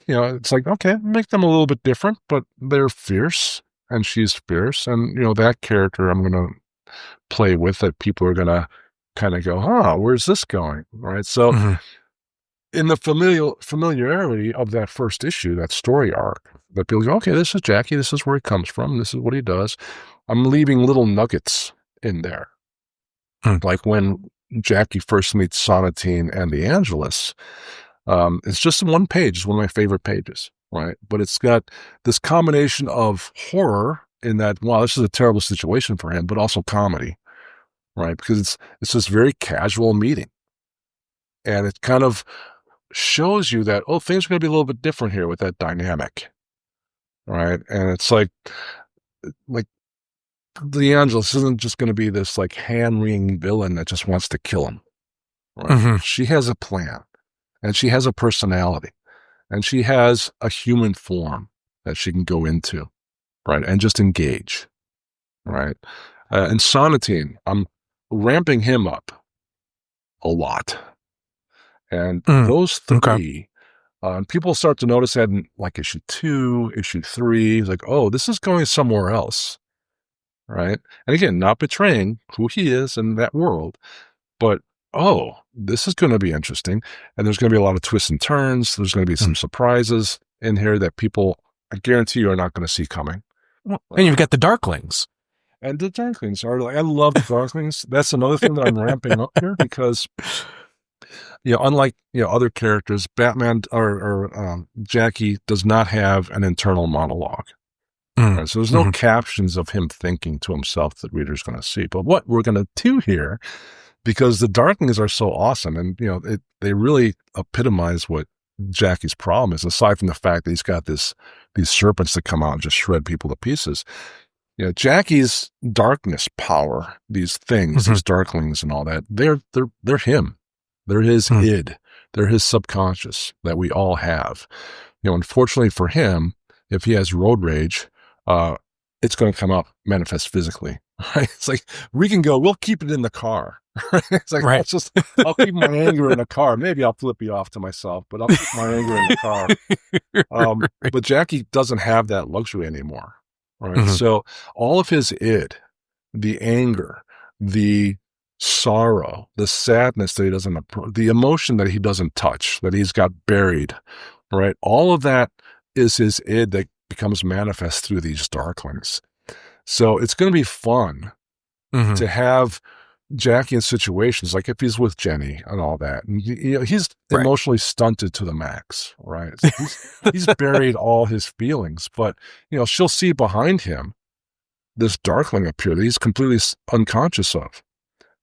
it's like, okay, make them a little bit different, but they're fierce and she's fierce, and that character I'm going to play with, that people are going to kind of go, where's this going? Right. So in the familiarity of that first issue, that story arc, that people go, okay, this is Jackie, this is where he comes from, this is what he does. I'm leaving little nuggets in there. Like when Jackie first meets Sonatine and the Angelus, it's just one page. It's one of my favorite pages, right? But it's got this combination of horror in that, wow, this is a terrible situation for him, but also comedy, right? Because it's this very casual meeting. And it kind of shows you that, things are going to be a little bit different here with that dynamic, right? And it's like the Angelus isn't just going to be this like hand-wringing villain that just wants to kill him, right? She has a plan, and she has a personality, and she has a human form that she can go into, right? And just engage, right? And Sonatine, I'm ramping him up a lot. And those three, people start to notice that in like issue 2, issue 3, it's like, this is going somewhere else, right? And again, not betraying who he is in that world, but, this is going to be interesting. And there's going to be a lot of twists and turns. There's going to be some surprises in here that people, I guarantee you, are not going to see coming. And you've got the Darklings. And the Darklings are like, I love the Darklings. That's another thing that I'm ramping up here because, unlike other characters, Batman or Jackie does not have an internal monologue. Right? So there's no captions of him thinking to himself that reader's going to see. But what we're going to do here, because the Darklings are so awesome, and they really epitomize what Jackie's problem is, aside from the fact that he's got these serpents that come out and just shred people to pieces. Jackie's darkness power, these things, these Darklings and all that, they're him. They're his id. They're his subconscious that we all have. Unfortunately for him, if he has road rage, it's going to come up manifest physically. Right? It's like we'll keep it in the car. Right? It's like, right. I'll keep my anger in the car. Maybe I'll flip you off to myself, but I'll keep my anger in the car. But Jackie doesn't have that luxury anymore. Right? Mm-hmm. So all of his id, the anger, the sorrow, the sadness that he doesn't, the emotion that he doesn't touch, that he's got buried, right? All of that is his id that becomes manifest through these darklings. So it's going to be fun to have Jackie in situations like if he's with Jenny and all that, and he's emotionally stunted to the max, right? So he's buried all his feelings, but she'll see behind him this darkling appear that he's completely unconscious of,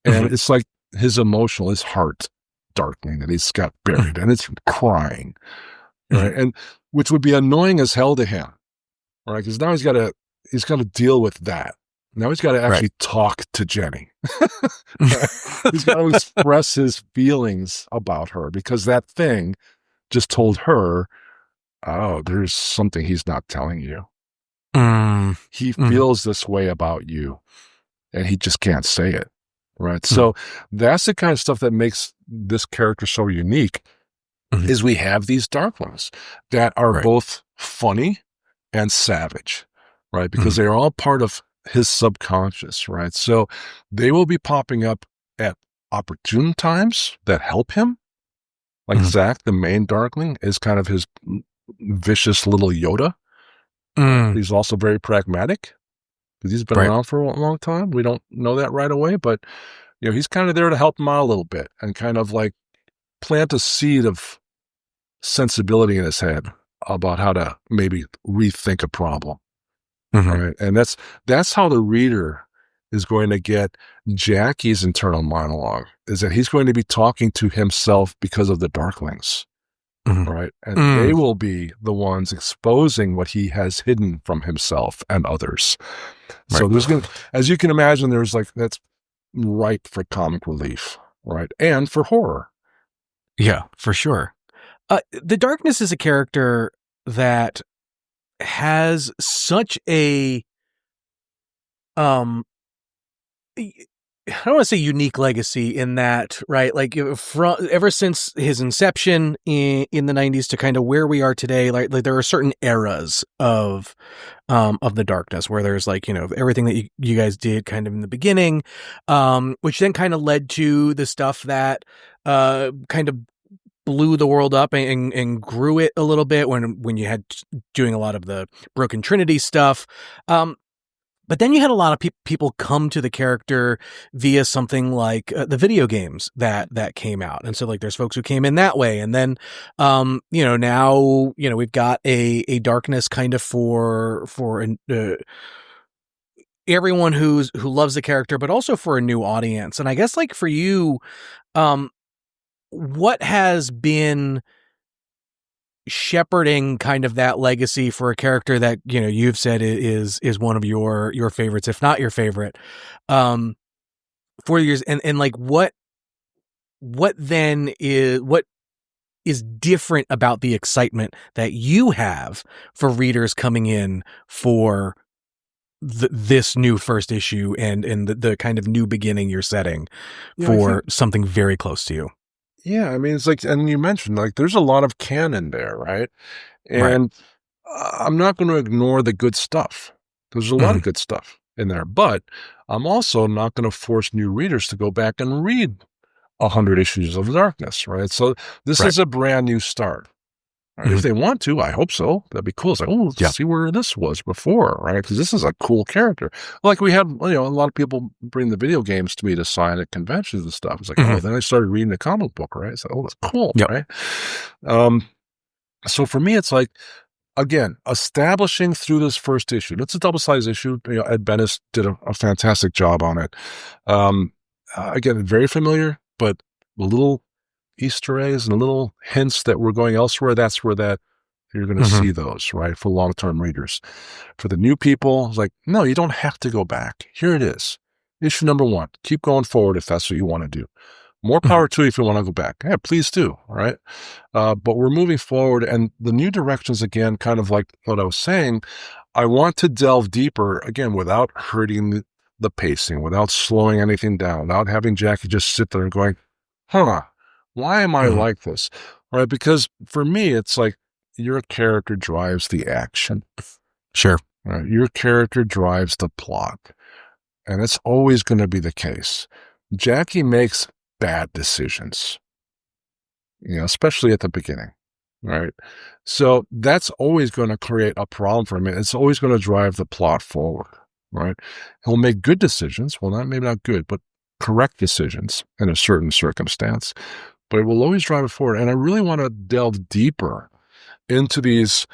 and it's like his heart darkening that he's got buried, and it's crying, right? And which would be annoying as hell to him, right? Because now he's got to deal with that. Now he's got to actually talk to Jenny. He's got to express his feelings about her because that thing just told her, oh, there's something he's not telling you. He feels this way about you and he just can't say it. Right. So that's the kind of stuff that makes this character so unique is we have these darklings that are both funny and savage, right? Because they're all part of his subconscious, right? So they will be popping up at opportune times that help him. Like Zach, the main darkling, is kind of his vicious little Yoda. He's also very pragmatic because he's been around for a long time. We don't know that right away, but he's kind of there to help him out a little bit and kind of like plant a seed of sensibility in his head about how to maybe rethink a problem. Right? And that's how the reader is going to get Jackie's internal monologue, is that he's going to be talking to himself because of the darklings. Right? And they will be the ones exposing what he has hidden from himself and others. So there's going to, as you can imagine, there's that's ripe for comic relief, right? And for horror. Yeah, for sure. The Darkness is a character that has such a I don't want to say unique legacy in that, right? Like ever since his inception in the 90s to kind of where we are today, like there are certain eras of the Darkness where there's everything that you guys did kind of in the beginning, which then kind of led to the stuff that kind of blew the world up and grew it a little bit when you had doing a lot of the Broken Trinity stuff. But then you had a lot of people come to the character via something like the video games that came out. And so there's folks who came in that way. And then, now, we've got a Darkness kind of for everyone who loves the character, but also for a new audience. And I guess for you, what has been shepherding kind of that legacy for a character that you've said is one of your favorites, if not your favorite, for years, and what then is different about the excitement that you have for readers coming in for this new first issue and the kind of new beginning you're setting for something very close to you? Yeah, I mean, it's and you mentioned, there's a lot of canon there, right? And I'm not going to ignore the good stuff. There's a lot of good stuff in there, but I'm also not going to force new readers to go back and read 100 issues of Darkness, right? So this is a brand new start. Right? If they want to, I hope so. That'd be cool. It's let's see where this was before, right? Because this is a cool character. Like we had, a lot of people bring the video games to me to sign at conventions and stuff. It's then I started reading the comic book, right? It's that's cool, right? So for me, it's again, establishing through this first issue. It's a double-sized issue. Ed Bennis did a fantastic job on it. Again, very familiar, but a little Easter eggs and little hints that we're going elsewhere. That's where you're going to see those, right? For long-term readers. For the new people, it's no, you don't have to go back. Here it is. Issue number 1. Keep going forward if that's what you want to do. More power to you if you want to go back. Yeah, please do. All right. But we're moving forward, and the new directions, again, kind of like what I was saying, I want to delve deeper, again, without hurting the pacing, without slowing anything down, without having Jackie just sit there and going, why am I like this? All right. Because for me, it's like your character drives the action. Sure. Right? Your character drives the plot. And it's always going to be the case. Jackie makes bad decisions, especially at the beginning, right? So that's always going to create a problem for him. It's always going to drive the plot forward, right? He'll make good decisions. Well, maybe not good, but correct decisions in a certain circumstance. But it will always drive it forward. And I really want to delve deeper into these,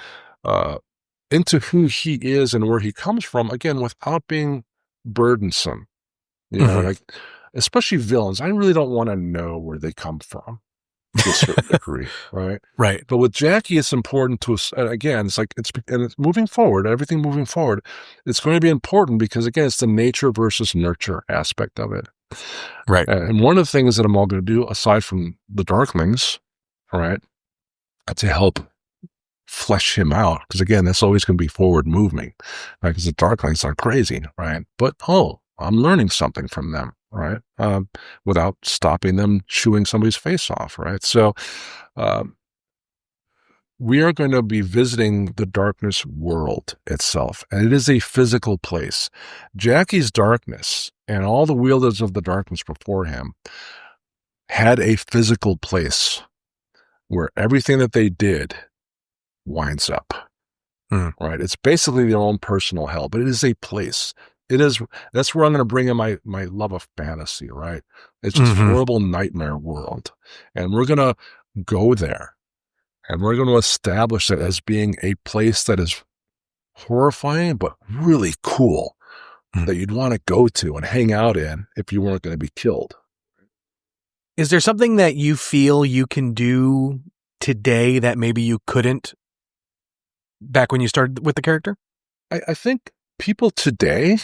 into who he is and where he comes from, again, without being burdensome. Like, especially villains, I really don't want to know where they come from to a certain degree, right? Right. But with Jackie, it's important to us. Again, it's moving forward. Everything moving forward, it's going to be important because, again, it's the nature versus nurture aspect of it. Right. And one of the things that I'm all going to do, aside from the Darklings, right, to help flesh him out, because again, that's always going to be forward moving, right? Because the Darklings are crazy, right? But I'm learning something from them, right? Without stopping them chewing somebody's face off, right? So we are going to be visiting the darkness world itself, and it is a physical place. Jackie's darkness and all the wielders of the darkness before him had a physical place where everything that they did winds up, right? It's basically their own personal hell, but it is a place. That's where I'm going to bring in my love of fantasy, right? It's just horrible nightmare world. And we're going to go there and we're going to establish it as being a place that is horrifying, but really cool that you'd want to go to and hang out in if you weren't going to be killed. Is there something that you feel you can do today that maybe you couldn't back when you started with the character? I think people today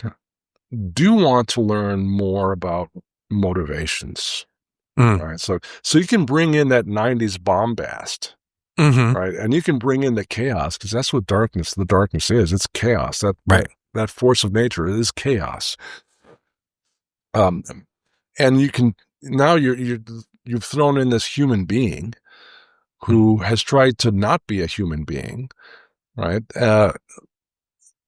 do want to learn more about motivations, right? So you can bring in that 90s bombast, right? And you can bring in the chaos, because that's what the darkness is. It's chaos. That force of nature is chaos. And you can, now you've thrown in this human being who has tried to not be a human being, right?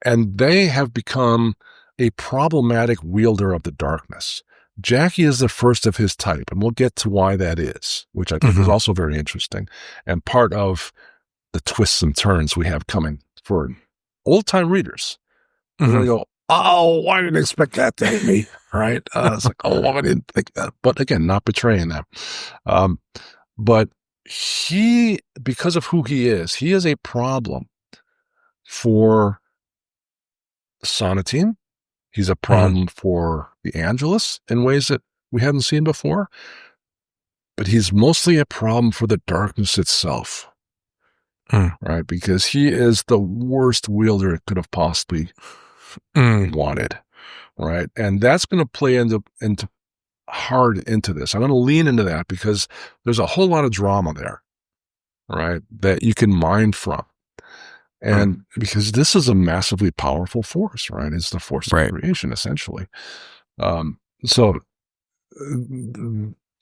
And they have become a problematic wielder of the darkness. Jackie is the first of his type, and we'll get to why that is, which I think is also very interesting, and part of the twists and turns we have coming for old-time readers. They're going to go, oh, I didn't expect that to hit me, right? It's like, oh, I didn't think that. But again, not betraying them. But he, because of who he is a problem for Sonatine. He's a problem for the Angelus in ways that we haven't seen before. But he's mostly a problem for the darkness itself, right? Because he is the worst wielder it could have possibly wanted, right? And that's going to play hard into this. I'm going to lean into that because there's a whole lot of drama there, right, that you can mine from. And because this is a massively powerful force, right? It's the force of creation, essentially. So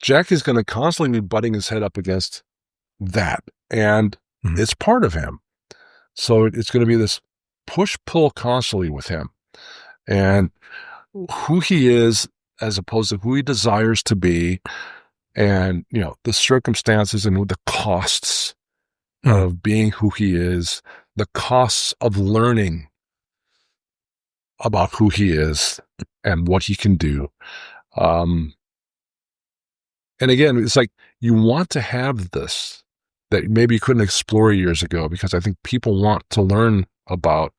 Jack is going to constantly be butting his head up against that. And it's part of him. So it's going to be this push-pull constantly with him. And who he is as opposed to who he desires to be, and, the circumstances and the costs of being who he is, the costs of learning about who he is and what he can do. And again, it's like you want to have this that maybe you couldn't explore years ago, because I think people want to learn about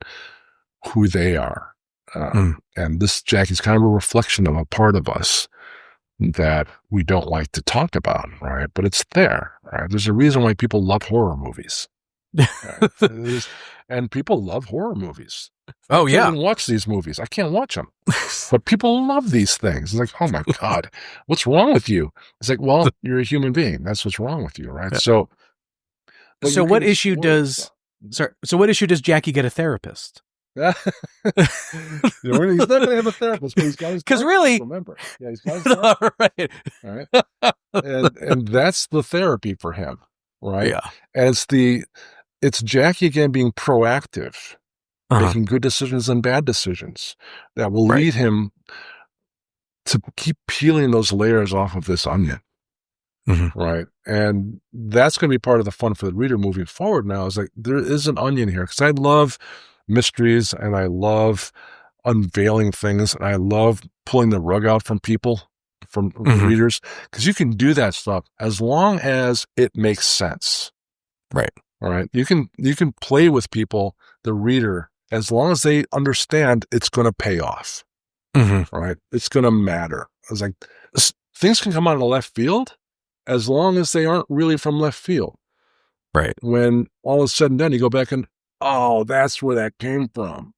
who they are. And this Jackie's kind of a reflection of a part of us that we don't like to talk about, right? But it's there, right? There's a reason why people love horror movies. Right? And people love horror movies. Oh, I yeah. can't even watch these movies. I can't watch them. But people love these things. It's like, oh my God, what's wrong with you? It's like, well, you're a human being. That's what's wrong with you, right? Yeah. So what issue does Jackie get a therapist? He's not going to have a therapist, but he's got his therapist, really, remember. Yeah, he's got his therapist. All right. And that's the therapy for him, right? Yeah. And it's Jackie again being proactive, making good decisions and bad decisions that will lead him to keep peeling those layers off of this onion. Right. And that's going to be part of the fun for the reader moving forward now, is like, there is an onion here, because I love mysteries and I love unveiling things and I love pulling the rug out from people, from readers, because you can do that stuff as long as it makes sense. Right. All right. You can play with people, the reader, as long as they understand it's going to pay off. Right. It's going to matter. I was like, things can come out of the left field as long as they aren't really from left field. Right. When all is said and done, you go back and, oh, that's where that came from.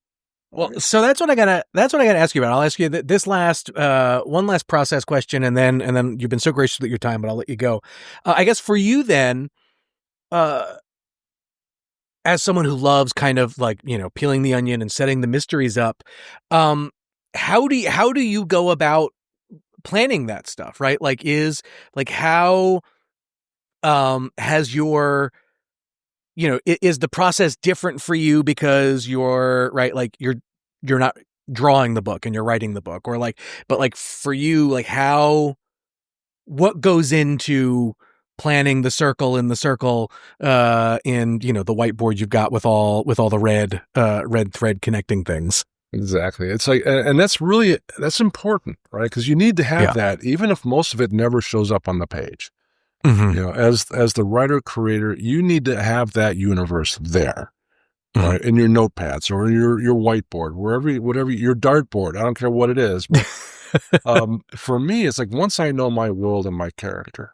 Well, so that's what I gotta ask you about. I'll ask you this one last process question, and then you've been so gracious with your time, but I'll let you go. I guess for you then, as someone who loves kind of like, peeling the onion and setting the mysteries up, how do you go about planning that stuff? Right? How has your is the process different for you because you're not drawing the book and you're writing the book, or but for you, what goes into planning the circle in the circle in the whiteboard you've got with all the red thread connecting things? Exactly. It's like, and that's important, right? Because you need to have that, even if most of it never shows up on the page. As the writer creator, you need to have that universe there, right? In your notepads or your whiteboard, whatever your dartboard. I don't care what it is. But, for me, it's like, once I know my world and my character,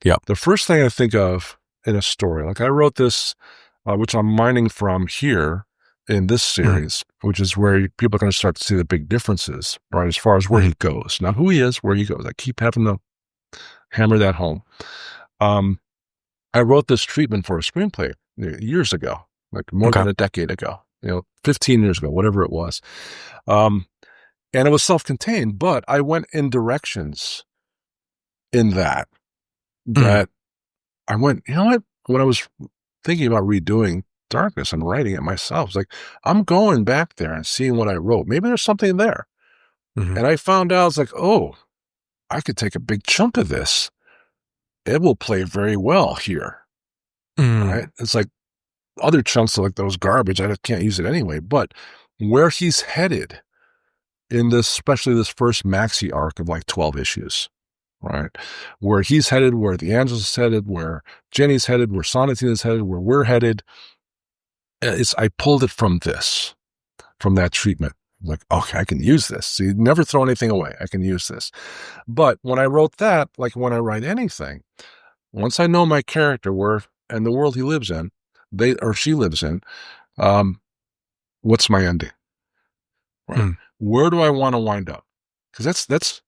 the first thing I think of in a story, like I wrote this, which I'm mining from here in this series, which is where people are going to start to see the big differences, right? As far as where he goes, not who he is, where he goes. I keep having to hammer that home. I wrote this treatment for a screenplay years ago, like more than a decade ago, 15 years ago, whatever it was. And it was self-contained, but I went in directions in that I went, you know what? When I was thinking about redoing Darkness and writing it myself, it's like, I'm going back there and seeing what I wrote. Maybe there's something there. And I found out, it's like, oh, I could take a big chunk of this. It will play very well here. Right? It's like other chunks of like those garbage, I just can't use it anyway. But where he's headed in this, especially this first maxi arc of like 12 issues, right? Where he's headed, where the Angels is headed, where Jenny's headed, where Sonatine is headed, where we're headed. I pulled it from that treatment. Like, okay, I can use this. So you never throw anything away. I can use this. But when I wrote that, like when I write anything, once I know my character and the world he lives in, she lives in, what's my ending? Right? Where do I want to wind up? Because that's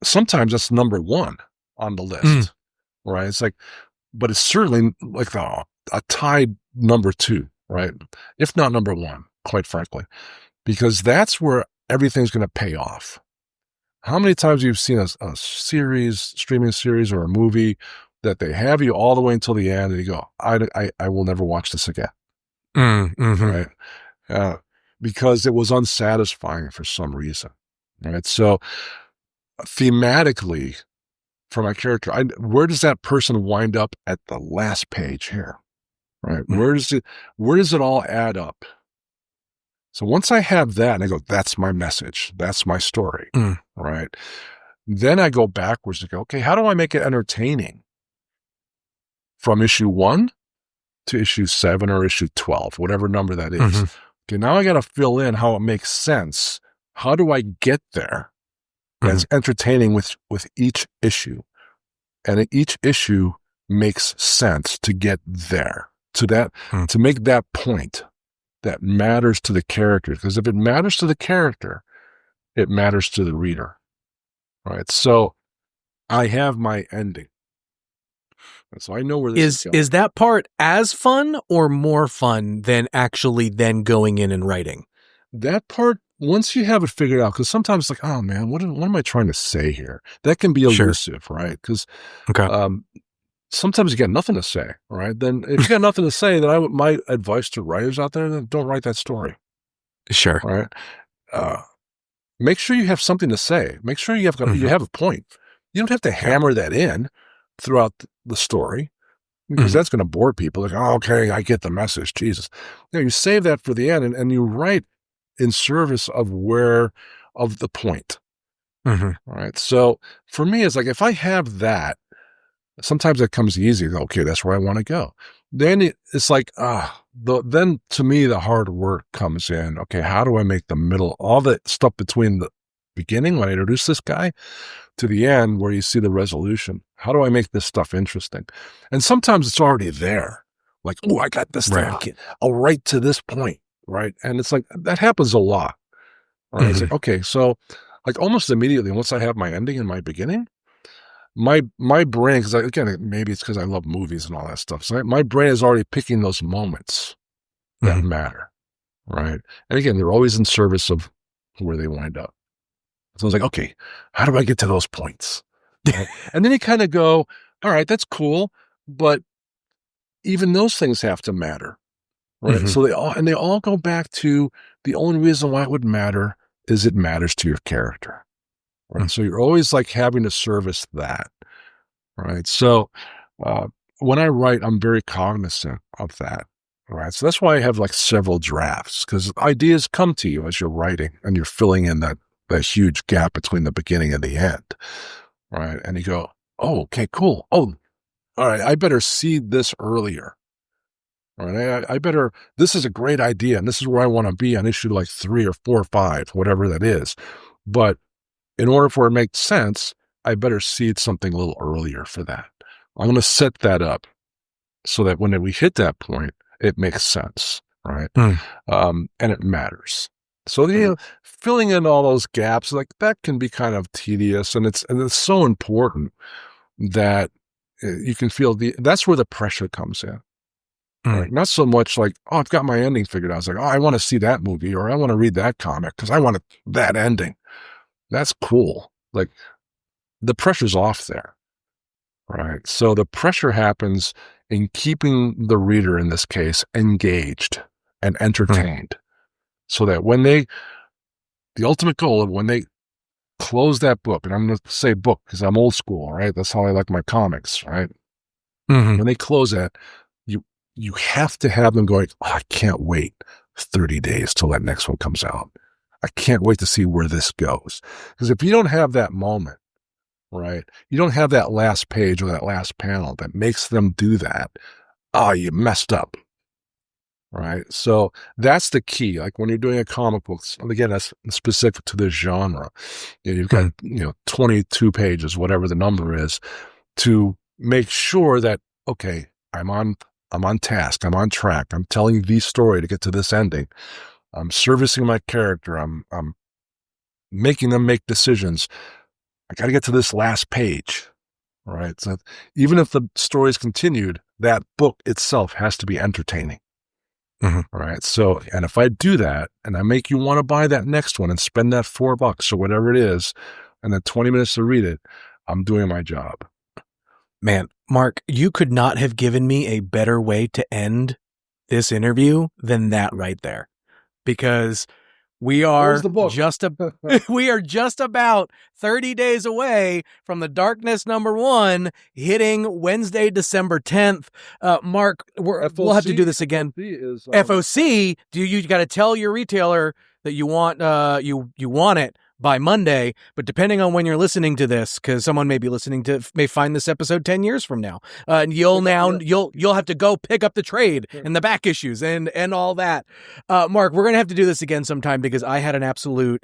sometimes that's number one on the list, right? It's like, but it's certainly like a tied number two, right? If not number one, quite frankly. Because that's where everything's going to pay off. How many times you've seen a streaming series or a movie that they have you all the way until the end and you go, I will never watch this again. Right? Because it was unsatisfying for some reason. Right? So thematically, for my character, where does that person wind up at the last page here? Right? Where does it all add up? So once I have that and I go, that's my message, that's my story, right? Then I go backwards and go, okay, how do I make it entertaining? From issue 1 to issue 7 or issue 12, whatever number that is. Okay, now I got to fill in how it makes sense. How do I get there? That's entertaining with each issue. And each issue makes sense to get there to make that point that matters to the character. Because if it matters to the character, it matters to the reader. Right. So I have my ending. And so I know where this is going. Is that part as fun or more fun than actually then going in and writing? That part, once you have it figured out, because sometimes it's like, oh man, what am I trying to say here? That can be elusive, right? Because sometimes you got nothing to say, right? Then if you got nothing to say, then my advice to writers out there, then don't write that story. Sure. Right? Make sure you have something to say. Make sure you have a point. You don't have to hammer that in throughout the story, because that's going to bore people. Like, oh, okay, I get the message. Jesus. You save that for the end, and you write in service of the point. All right. So for me, it's like, if I have that, sometimes it comes easy. Okay, that's where I want to go. Then it's like, then to me, the hard work comes in. Okay, how do I make the middle, all the stuff between the beginning when I introduce this guy to the end where you see the resolution? How do I make this stuff interesting? And sometimes it's already there. Like, oh, I got this thing. I'll write to this point, right? And it's like, that happens a lot. Right? It's like, okay, so like almost immediately, once I have my ending and my beginning, my brain, because again, maybe it's because I love movies and all that stuff. So my brain is already picking those moments that matter, right? And again, they're always in service of where they wind up. So I was like, okay, how do I get to those points? Right? And then you kind of go, all right, that's cool, but even those things have to matter, right? So they all go back to the only reason why it would matter is it matters to your character, right? So you're always like having to service that, right? So when I write, I'm very cognizant of that, right? So that's why I have like several drafts, because ideas come to you as you're writing and you're filling in that huge gap between the beginning and the end, right? And you go, oh, okay, cool. Oh, all right, I better seed this earlier. All right, I better, this is a great idea, and this is where I want to be on issue like 3 or 4 or 5, whatever that is. But in order for it to make sense, I better seed something a little earlier for that. I'm going to set that up so that when we hit that point, it makes sense, right? And it matters. So filling in all those gaps, like that can be kind of tedious, and it's so important that you can feel that's where the pressure comes in. Right? Not so much like, oh, I've got my ending figured out. It's like, oh, I want to see that movie, or I want to read that comic because I want that ending. That's cool. Like the pressure's off there, right? So the pressure happens in keeping the reader, in this case, engaged and entertained. So that when the ultimate goal of when they close that book, and I'm going to say book because I'm old school, right? That's how I like my comics, right? When they close that, you have to have them going, oh, I can't wait 30 days till that next one comes out. I can't wait to see where this goes. Because if you don't have that moment, right, you don't have that last page or that last panel that makes them do that, you messed up. Right. So that's the key. Like when you're doing a comic book, and again, that's specific to this genre. You've got, 22 pages, whatever the number is, to make sure that, okay, I'm on task. I'm on track. I'm telling the story to get to this ending. I'm servicing my character. I'm making them make decisions. I got to get to this last page. Right. So even if the story is continued, that book itself has to be entertaining. All right. So, and if I do that and I make you want to buy that next one and spend that $4 or whatever it is, and then 20 minutes to read it, I'm doing my job. Man, Mark, you could not have given me a better way to end this interview than that right there, because we are just about 30 days away from The Darkness #1 hitting Wednesday, December 10th. Mark, we'll have to do this again. FOC, you got to tell your retailer that you want you want it by Monday, but depending on when you're listening to this, because someone may find this episode 10 years from now, and you'll have to go pick up the trade and the back issues and all that. Mark, we're gonna have to do this again sometime because I had an absolute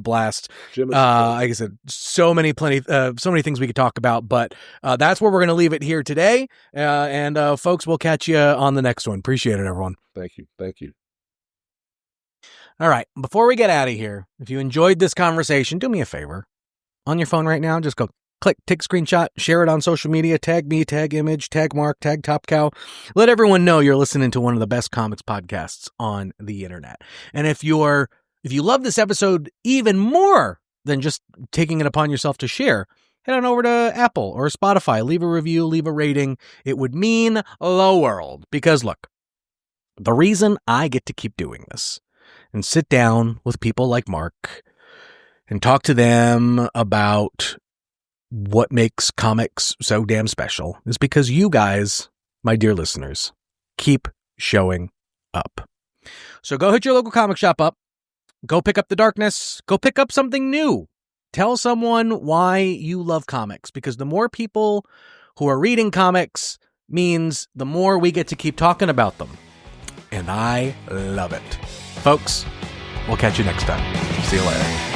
blast. Like I said, so many things we could talk about, but that's where we're gonna leave it here today. And folks, we'll catch you on the next one. Appreciate it, everyone. Thank you. All right. Before we get out of here, if you enjoyed this conversation, do me a favor. On your phone right now, just go click, take a screenshot, share it on social media, tag me, tag Image, tag Mark, tag Top Cow. Let everyone know you're listening to one of the best comics podcasts on the internet. And if you love this episode even more than just taking it upon yourself to share, head on over to Apple or Spotify, leave a review, leave a rating. It would mean the world. Because look, the reason I get to keep doing this and sit down with people like Mark and talk to them about what makes comics so damn special is because you guys, my dear listeners, keep showing up. So go hit your local comic shop up. Go pick up The Darkness. Go pick up something new. Tell someone why you love comics, because the more people who are reading comics means the more we get to keep talking about them. And I love it. Folks, we'll catch you next time. See you later.